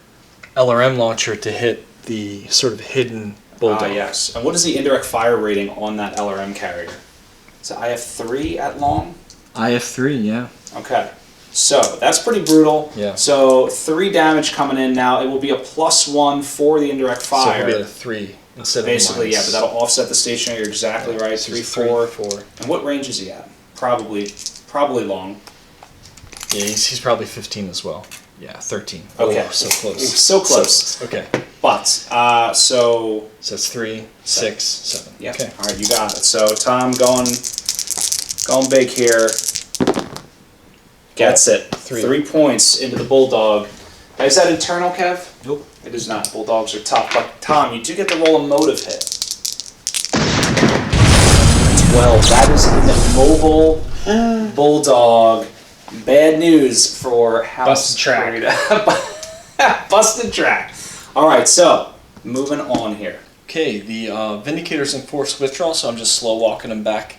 LRM launcher to hit the sort of hidden Bulldog. Yes. And what is the indirect fire rating on that LRM carrier? Is it IF3 at long? IF3, yeah. Okay. So that's pretty brutal. Yeah. So 3 damage coming in now. It will be a +1 for the indirect So fire. he'll be at a 3 instead Basically, of a yeah, minus. but that'll offset the stationary. You're exactly right. 3, 4. 4. And what range is he at? Probably long. Yeah, he's probably 15 as well. Yeah, 13. Okay. Oh, so close. So close. Okay. But so So that's 3, 6, 7. yeah. Okay. All right, you got it. So Tom going big here. Gets it. 3 points into the Bulldog. Is that internal, Kev? Nope. It is not. Bulldogs are tough. But Tom, you do get to roll a motive hit. 12. That is in the mobile Bulldog. Bad news for House Busted track. Rita. Busted track. All right, so moving on here. Okay, the Vindicator's in forced withdrawal, so I'm just slow walking him back.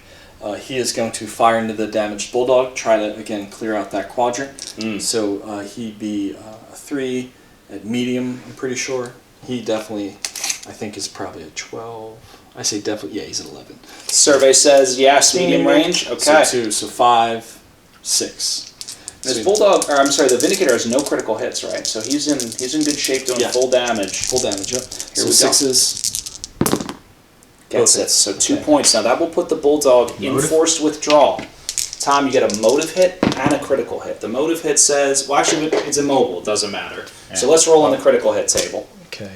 He is going to fire into the damaged Bulldog, try to, again, clear out that quadrant. So he'd be a 3 at medium, I'm pretty sure. He definitely, I think, is probably a 12. I say definitely, yeah, he's at 11. Survey says yes, medium range. Okay. So 2, so 5, 6. This Bulldog, or I'm sorry, the Vindicator has no critical hits, right? So he's in good shape doing Yeah. full damage. Full damage, yep. Here So we go. 6s. Gets Both it. So 2 Okay. points. Now that will put the Bulldog in Motive? forced withdrawal. Tom, you get a motive hit and a critical hit. The motive hit says, well, actually, it's immobile. It doesn't matter. So let's roll on the critical hit table. Okay,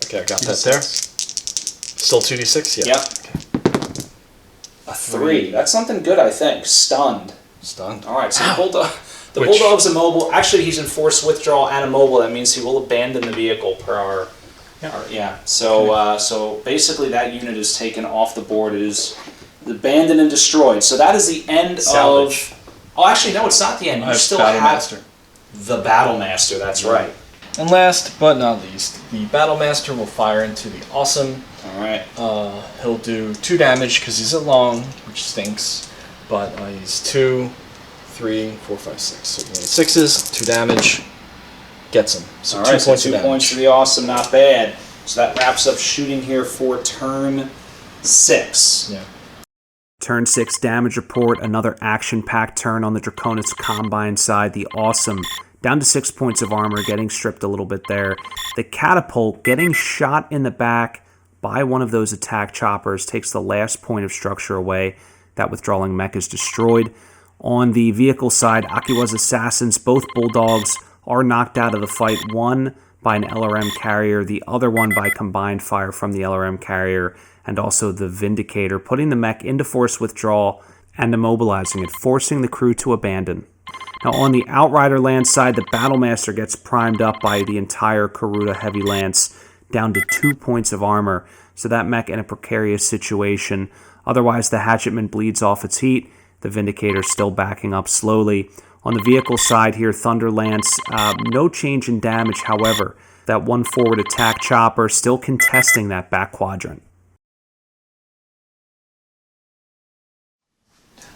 okay, I got that there. Still 2d6? Yeah. Yep. A 3. That's something good, I think. Stunned. Stunned. All right, so the Bulldog. The Which- Bulldog's immobile. Actually, he's in forced withdrawal and immobile. That means he will abandon the vehicle per our. Yeah. So basically, that unit is taken off the board. It is abandoned and destroyed. So that is the end Salvage. of. Oh, actually, no, it's not the end. I You have still Battle have. Master. The Battlemaster, that's right. And last but not least, the Battlemaster will fire into the Awesome. Alright. He'll do 2 damage because he's a long, which stinks. But he's 2, 3, 4, 5, 6. So he 6s, 2 damage. Gets him. So Alright, 2 points so of 2 damage. points for the Awesome, not bad. So that wraps up shooting here for turn 6. Yeah. Turn 6 damage report, another action-packed turn on the Draconis Combine side. The Awesome, down to 6 points of armor, getting stripped a little bit there. The Catapult, getting shot in the back by one of those attack choppers, takes the last point of structure away. That withdrawing mech is destroyed. On the vehicle side, Akiwa's Assassins, both Bulldogs, are knocked out of the fight. One by an LRM carrier, the other one by combined fire from the LRM carrier, and also the Vindicator, putting the mech into force withdrawal and immobilizing it, forcing the crew to abandon. Now on the Outrider Lance side, the Battlemaster gets primed up by the entire Karuta Heavy Lance, down to 2 points of armor, so that mech in a precarious situation. Otherwise, the Hatchetman bleeds off its heat, the Vindicator still backing up slowly. On the vehicle side here, Thunder Lance, no change in damage, however. That one forward attack chopper still contesting that back quadrant.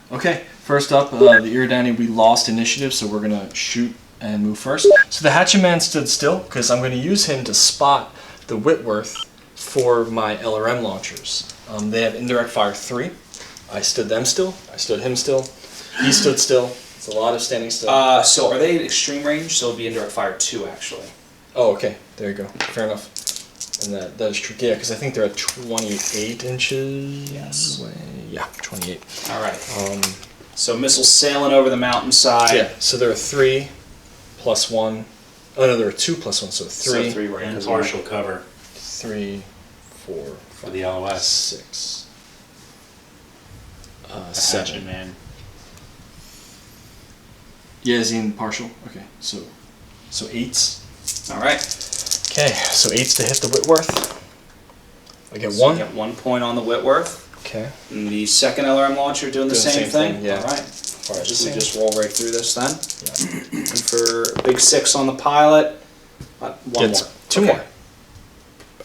Okay, first up, the Eridani, we lost initiative, so we're going to shoot and move first. So the Hatchet Man stood still, because I'm going to use him to spot the Whitworth for my LRM launchers. They have indirect fire 3. I stood them still. I stood him still. He stood still. It's a lot of standing still. So are they at extreme range? So it'll be indirect fire 2, actually. Oh, okay. There you go. Fair enough. And that is true. Yeah, because I think they're at 28 inches. Yes. Away. Yeah, 28. Alright. So missiles sailing over the mountainside. Yeah, so there are 3 plus 1. Oh, no, there are 2 plus 1, so 3. So 3 right. And because partial cover 3, 4, 5, for the LOS. 6. The 7. Hatchet Man. Yeah, is he in partial? Okay, so 8s. Alright. Okay, so 8s to hit the Whitworth. I get So 1. you get 1 point on the Whitworth. Okay. And the second LRM launcher doing the same thing? Yeah. Alright. Fire the We same. just roll right through this then. Yeah. And for big 6 on the pilot, 1 Gets more. 2 Okay. more.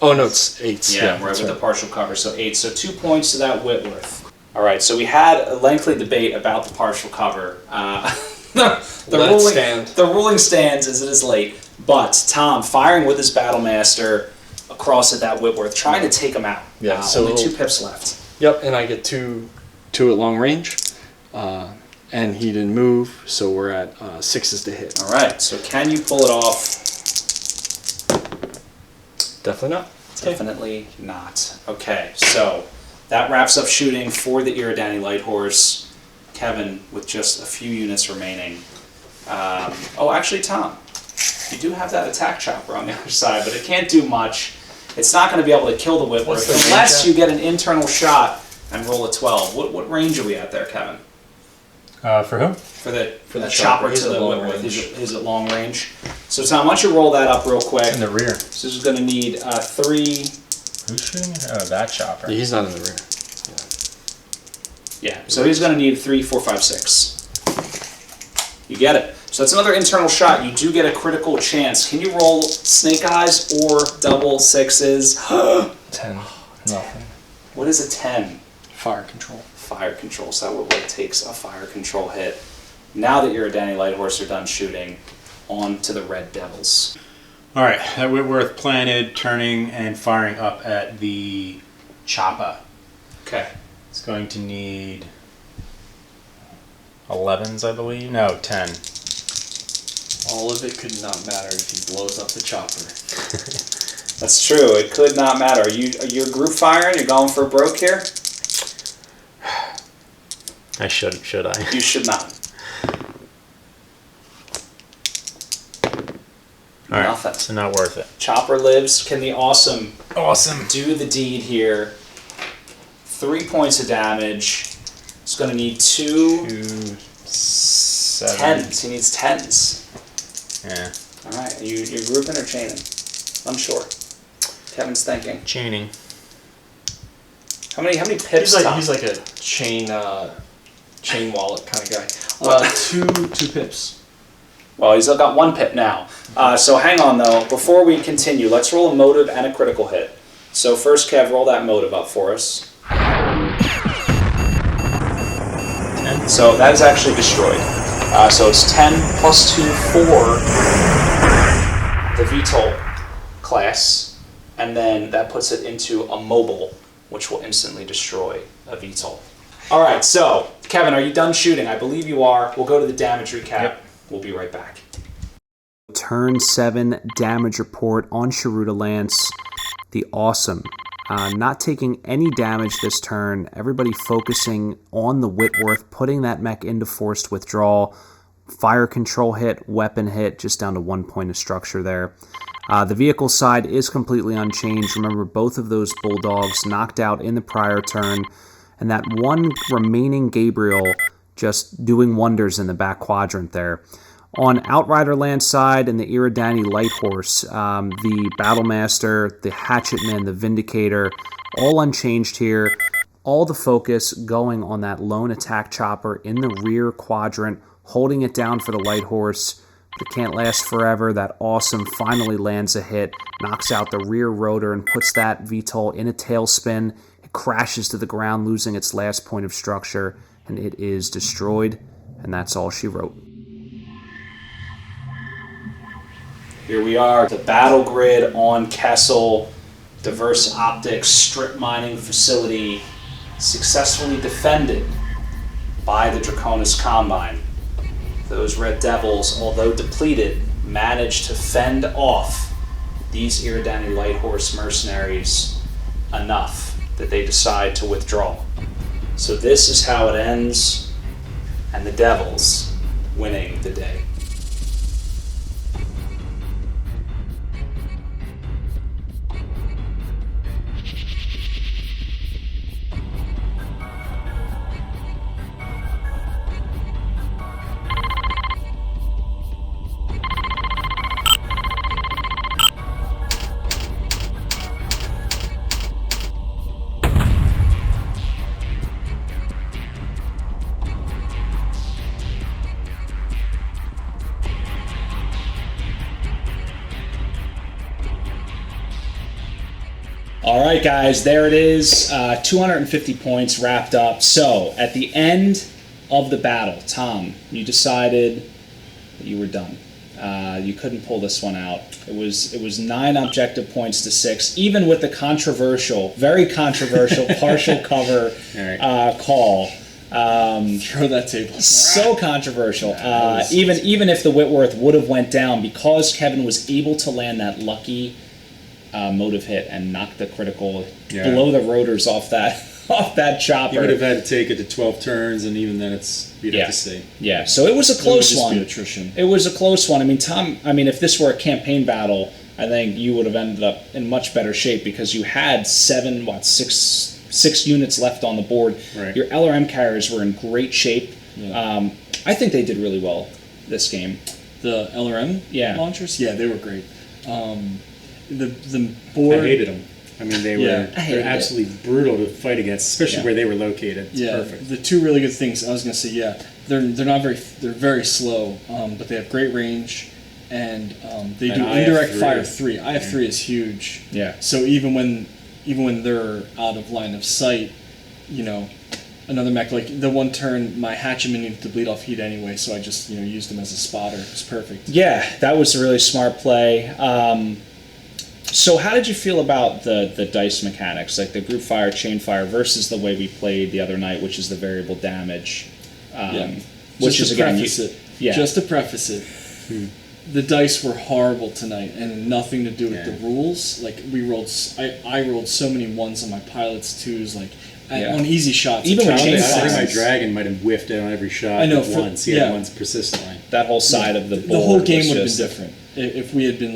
Oh no, it's 8s. Yeah, right, with the partial cover, so 8. So 2 points to that Whitworth. Alright, so we had a lengthy debate about the partial cover. The ruling stands as it is late, but Tom firing with his Battlemaster across at that Whitworth, trying to take him out. Yeah, so only 2 pips left. Yep, and I get 2 at long range. And he didn't move, so we're at 6s to hit. Alright, so can you pull it off? Definitely not. Definitely not. Okay, so that wraps up shooting for the Eridani Light Horse. Kevin, with just a few units remaining. Actually, Tom, you do have that attack chopper on the other side, but it can't do much. It's not going to be able to kill the Whitworth What's the range unless at? you get an internal shot and roll a 12. What range are we at there, Kevin? For who? For the the chopper chopper, to he's the at long Whitworth. range. Is it long range? So Tom, why don't you roll that up real quick? In the rear. So this is going to need 3. Who's shooting? Oh, that chopper. Yeah, he's not in the rear. Yeah, so he's going to need 3, 4, 5, 6. You get it. So that's another internal shot. You do get a critical chance. Can you roll snake eyes or double 6s? 10. Nothing. What is a 10? Fire control. Fire control. So that what it takes a fire control hit. Now that you're a Danny Light Horse, are done shooting, on to the Red Devils. All right, that Whitworth planted, turning and firing up at the chopper. Okay. It's going to need 11s, I believe. No, 10. All of it could not matter if he blows up the chopper. That's true. It could not matter. Are you group firing? You're going for a broke here? I shouldn't, should I? You should not. All right, Nothing. so not worth it. Chopper lives. Can the Awesome Awesome. do the deed here? 3 points of damage. It's going to need 2 7. 10s. He needs 10s. Yeah. All right. You're grouping or chaining? Unsure. Kevin's thinking. Chaining. How many pips? Tom? He's like a chain wallet kind of guy. What? 2 pips. Well, he's got 1 pip now. So hang on, though. Before we continue, let's roll a motive and a critical hit. So first, Kev, roll that motive up for us. 10. So that is actually destroyed. So it's 10 plus 2 for the VTOL class, and then that puts it into a mobile, which will instantly destroy a VTOL. All right, so Kevin, are you done shooting? I believe you are. We'll go to the damage recap. Yep. We'll be right back. Turn 7 damage report on Sharuda Lance, the Awesome. Not taking any damage this turn. Everybody focusing on the Whitworth, putting that mech into forced withdrawal. Fire control hit, weapon hit, just down to 1 point of structure there. The vehicle side is completely unchanged. Remember, both of those Bulldogs knocked out in the prior turn, and that one remaining Gabriel just doing wonders in the back quadrant there. On Outrider Land side and the Eridani Light Horse, the Battlemaster, the Hatchetman, the Vindicator, all unchanged here. All the focus going on that lone attack chopper in the rear quadrant, holding it down for the Light Horse. But it can't last forever. That Awesome finally lands a hit, knocks out the rear rotor, and puts that VTOL in a tailspin. It crashes to the ground, losing its last point of structure, and it is destroyed. And that's all she wrote. Here we are, the battle grid on Kessel, diverse optics, strip mining facility, successfully defended by the Draconis Combine. Those Red Devils, although depleted, managed to fend off these Eridani Light Horse mercenaries enough that they decide to withdraw. So this is how it ends, and the Devils winning the day. All right, guys, there it is. 250 points wrapped up. So, at the end of the battle, Tom, you decided that you were done. You couldn't pull this one out. It was 9 objective points to 6, even with the very controversial partial cover call. Throw that table. So controversial. Even if the Whitworth would have went down, because Kevin was able to land that lucky motive hit and knock the critical, blow the rotors off that chopper. You would have had to take it to 12 turns, and even then you'd have to see. Yeah, so it was a close one. Attrition. It was a close one. I mean, Tom, if this were a campaign battle, I think you would have ended up in much better shape because you had 6 units left on the board. Right. Your LRM carriers were in great shape. Yeah. I think they did really well this game. The LRM launchers? Yeah, they were great. The board... I hated them. I mean, they're absolutely brutal to fight against, especially where they were located. It's perfect. The two really good things, I was going to say, they're very slow, but they have great range, and they do indirect fire 3. IF3 is huge. Yeah. So even when they're out of line of sight, another mech, like the one turn, my Hatchetman needed to bleed off heat anyway, so I just used him as a spotter. It was perfect. Yeah, that was a really smart play. So how did you feel about the dice mechanics, like the group fire, chain fire, versus the way we played the other night, which is the variable damage? Which is again, just to preface it, the dice were horrible tonight, and nothing to do with the rules. Like I rolled so many 1s on my pilots, 2s, on easy shots. Even with chain fire, I fire, think my dragon might have whiffed it on every shot. I know once. He had ones persistently. That whole side of the board. The whole game would have been different if we had been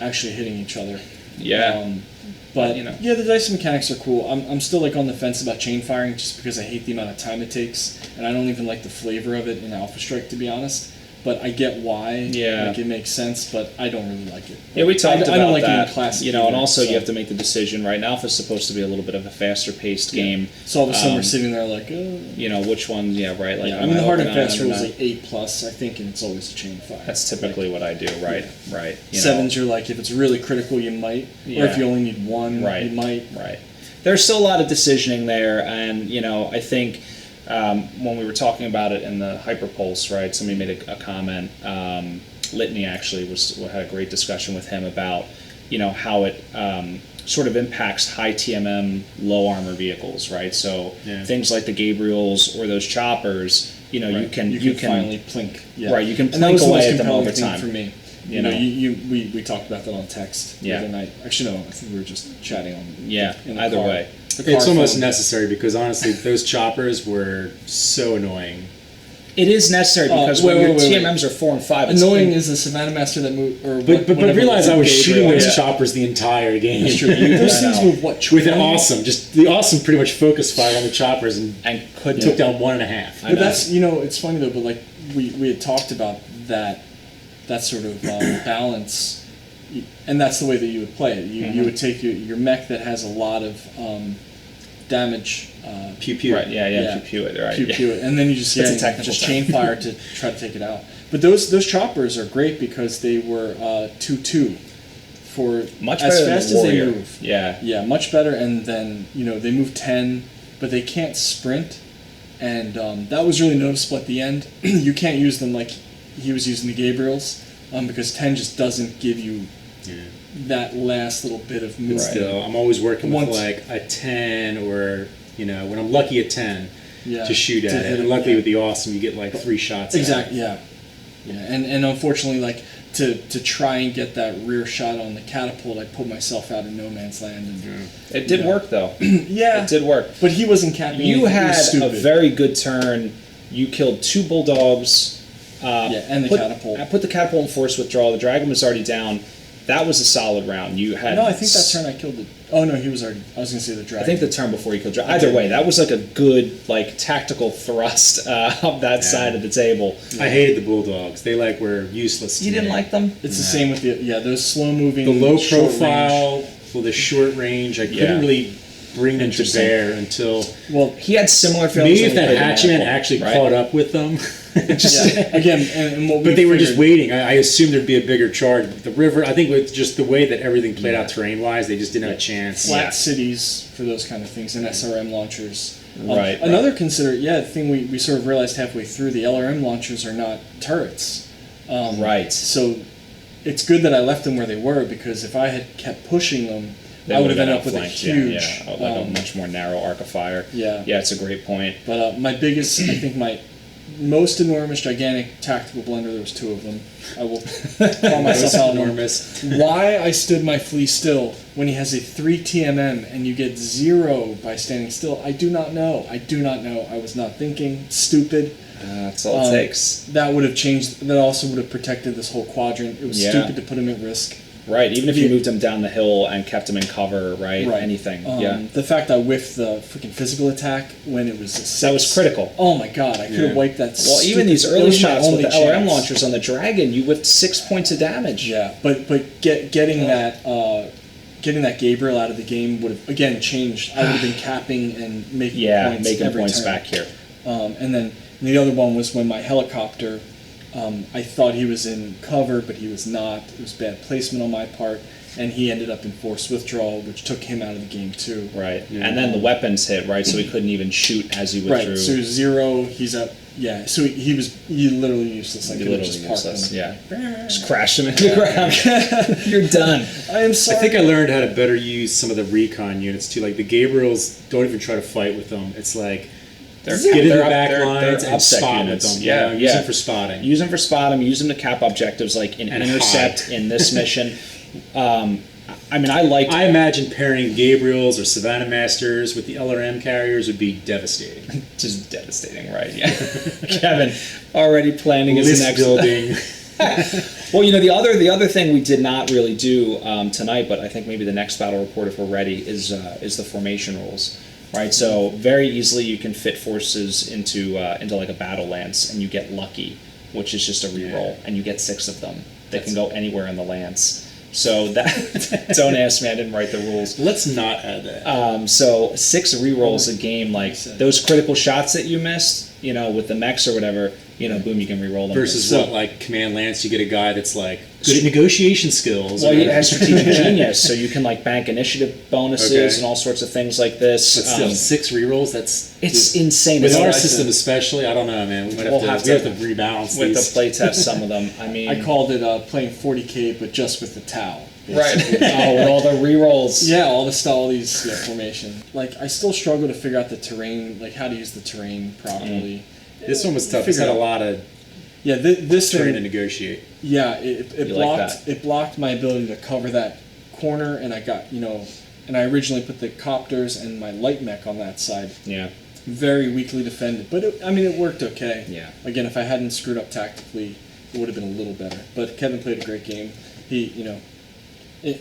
actually hitting each other. Yeah. But the dice mechanics are cool. I'm still on the fence about chain firing just because I hate the amount of time it takes, and I don't even like the flavor of it in Alpha Strike, to be honest. but I get why. Yeah. Like, it makes sense, but I don't really like it. Yeah, we talked about I don't like that. it in classic. You know, and either, also so. you have to make the decision, right? Alpha's supposed to be a little bit of a faster paced game. So all of a sudden we're Um, sitting there like, You know, which one, yeah, right? Like, yeah. I am mean, the hard and open on fast it or rule is not? like 8+, I think, and it's always a chain of 5. That's typically what I do, right? Right. You know. Sevens, you're like, if it's really critical, you might, or Yeah. if you only need one, Right. you might. Right. There's still a lot of decisioning there, and you know, I think when we were talking about it in the Hyperpulse, right? Somebody made a comment. Litany actually had a great discussion with him about, you know, how it sort of impacts high TMM, low armor vehicles, right? So things like the Gabriels or those choppers, you know, Right. you can finally plink. Yeah. right. You can And that was plink the away most at them compelling over thing time. for me. You know. We talked about that on text the Yeah. other night. Actually, no, I think we were just chatting on. Yeah. in the Either car. way. The car It's almost phone. necessary because honestly, those choppers were so annoying. It is necessary because when wait, your wait, wait. TMMs are 4 and 5, it's Annoying is the Savannah Master that moved. Or But whatever realize I was shooting Gabriel. those choppers the entire game. That's true. Those I things know. move what? With an 20? awesome, just the awesome pretty much focus fire on the choppers and couldn't took down 1.5. I But know. that's, you know, it's funny though. But like we had talked about that sort of balance, and that's the way that you would play it. You would take your mech that has a lot of damage. Pew pew. Right, yeah, pew it, right. Pew yeah. pew it, and then you just That's a technical just term. chain fire to try to take it out. But those choppers are great because they were 2-2 for Much as better than fast the as they Warrior. move. Yeah. Yeah, much better. And then they move 10, but they can't sprint, and that was really noticeable at the end. You can't use them like he was using the Gabriels because 10 just doesn't give you that last little bit of movement. Still, I'm always working with Once- like a 10 or, you know, when I'm lucky at 10 Yeah, to shoot to at hit it. And it, luckily yeah. with the awesome, you get like 3 shots. Exactly. Yeah. And unfortunately, like to try and get that rear shot on the catapult, I put myself out in no man's land. And It did work though. yeah, It did work. but he wasn't capping. You anything. He was had a stupid. very good turn. You killed 2 bulldogs. and the catapult. I put the catapult in force withdrawal. The dragon was already down. That was a solid round. You had No, I think that turn I killed it. Oh no, he was already. I was gonna say the dragon. I think the turn before you killed dragon. Either way, that was like a good like tactical thrust up that side of the table. I hated the bulldogs. They like were useless. To You didn't me. like them? It's the same with those slow moving. The low short range. profile for the short range. I Yeah. couldn't really bring them to Interesting. bear until Well, He had similar feelings. maybe when if we that played in hatchman Apple, actually right? caught up with them. yeah. Again, and what we But they were just figured- waiting. I assumed there'd be a bigger charge. The river, I think with just the way that everything played out terrain-wise, they just didn't have a chance. flat cities for those kind of things and SRM launchers. Right, Another thing we sort of realized halfway through, the LRM launchers are not turrets. Right. So it's good that I left them where they were because if I had kept pushing them, They I would have been ended up with a outflanked, huge. like a much more narrow arc of fire. Yeah. Yeah, it's a great point. But my biggest, I think my most enormous, gigantic tactical blunder, there was 2 of them. I will call myself out on them. enormous. Why I stood my flea still when he has a 3 TMM and you get 0 by standing still, I do not know. I do not know. I was not thinking. Stupid. That's all it takes. That would have changed. That also would have protected this whole quadrant. It was Yeah. stupid to put him at risk. Right, even if you Yeah. moved him down the hill and kept him in cover, right? Right. Anything. The fact I whiffed the freaking physical attack when it was a 6. That was critical. Oh my god, I could have wiped that. Well, even stupid- these it early was my shots with only the LRM chance. launchers on the dragon, you whipped 6 points of damage. Yeah, but getting that Gabriel out of the game would have again changed. I would have been capping and making points making every points turn. back here. And then the other one was when my helicopter. I thought he was in cover, but he was not. It was bad placement on my part, and he ended up in forced withdrawal, which took him out of the game too. Right, and then the weapons hit, right? So he couldn't even shoot as he withdrew. Right, so 0, he's up. Yeah, so he was literally useless. I could have just parked useless. him. Yeah, just crash him into the ground. You're done. I am sorry. I think I learned how to better use some of the recon units too. Like the Gabriels, don't even try to fight with them. It's like get in the back lines and upsec spot units. with them. Yeah, you know, use them for spotting. Use them for spotting. Use them to cap objectives, like in And intercept hide. in this mission. I mean, I liked. I imagine pairing Gabriels or Savannah Masters with the LRM carriers would be devastating. Just devastating, right? Yeah. Kevin already planning his List next building. Well, you know, the other thing we did not really do tonight, but I think maybe the next battle report, if we're ready, is the formation rules, right? So very easily you can fit forces into like a battle lance, and you get lucky. which is just a reroll, and you get 6 of them. They can go anywhere in the lance. So that don't ask me, I didn't write the rules. Let's not add that. So 6 rerolls a game, like those critical shots that you missed, you know, with the mechs or whatever, you know, boom, you can reroll them. Versus what, like Command Lance, you get a guy that's like good at negotiation skills. Well, he has strategic genius, so you can like bank initiative bonuses and all sorts of things like this. But still, 6 rerolls, it's insane. With It's our like- system especially, I don't know, man. We might have to rebalance with these. the play test some of them. I mean, I called it playing 40k, but just with the Tau. right. Oh, with all the rerolls. Yeah, all these formation. Like, I still struggle to figure out the terrain, like how to use the terrain properly. This one was tough. It's had a lot of this trying to thing, negotiate. yeah, it You like blocked it blocked my ability to cover that corner, and I got and I originally put the copters and my light mech on that side. Yeah. Very weakly defended, but it worked okay. Yeah. Again, if I hadn't screwed up tactically, it would have been a little better. But Kevin played a great game. He,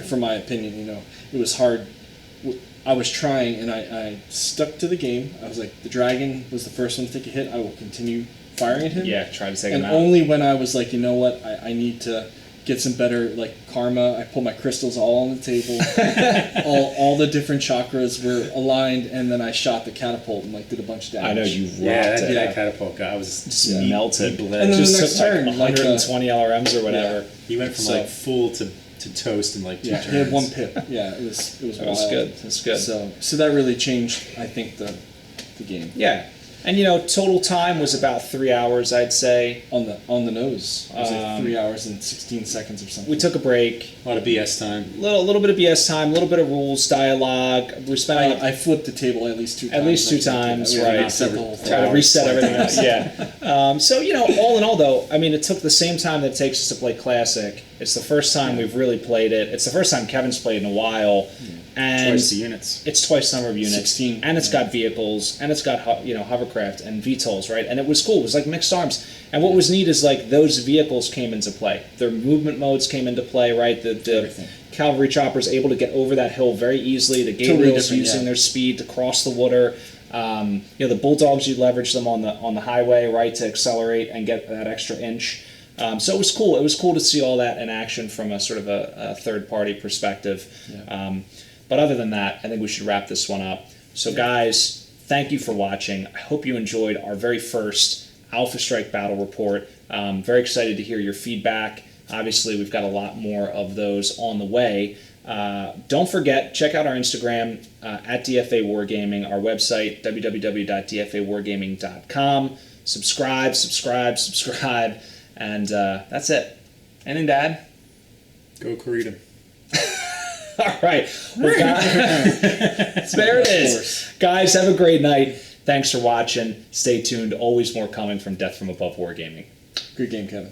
from my opinion, it was hard. I was trying, and I stuck to the game. I was like, the dragon was the first one to take a hit. I will continue firing at him. Yeah, try to take And him out. only when I was like, you know what, I need to get some better like karma. I pulled my crystals all on the table. all the different chakras were aligned, and then I shot the catapult and like did a bunch of damage. I know you rocked Yeah, it. that catapult guy was Just melted. He bled. And then Just the next took like turn, like, 120 LRMs or whatever. He went from So- like full to toast in like 2 turns. He had 1 pip. Yeah, it was That wild. was good. That's good. So that really changed, I think, the game Yeah. And total time was about 3 hours, I'd say. on the nose. It was like 3 hours and 16 seconds or something. We took a break. A lot of BS time. A little bit of BS time, a little bit of rules, dialogue. We spent I flipped the table at least 2 times. at least 2 I think. times, We right? reset the whole thing. Try to reset everything else. Yeah. So all in all, though, I mean, it took the same time that it takes us to play Classic. It's the first time we've really played it. It's the first time Kevin's played in a while, and Twice the units. it's twice the number of units, 16. and it's got vehicles, and it's got hovercraft and VTOLs, right? And it was cool. It was like mixed arms. And what was neat is like those vehicles came into play. Their movement modes came into play, right? The Everything. cavalry choppers able to get over that hill very easily. The Totally Gabriels different, using yeah. their speed to cross the water. The bulldogs, you leverage them on the highway, right, to accelerate and get that extra inch. So it was cool. It was cool to see all that in action from a sort of a third-party perspective. Yeah. But other than that, I think we should wrap this one up. So guys, thank you for watching. I hope you enjoyed our very first Alpha Strike Battle Report. Very excited to hear your feedback. Obviously, we've got a lot more of those on the way. Don't forget, check out our Instagram at DFA Wargaming, our website, www.dfawargaming.com. Subscribe, and that's it. Anything to add? Go Corita. All right. Well, there it is. Guys, have a great night. Thanks for watching. Stay tuned. Always more coming from Death from Above Wargaming. Good game, Kevin.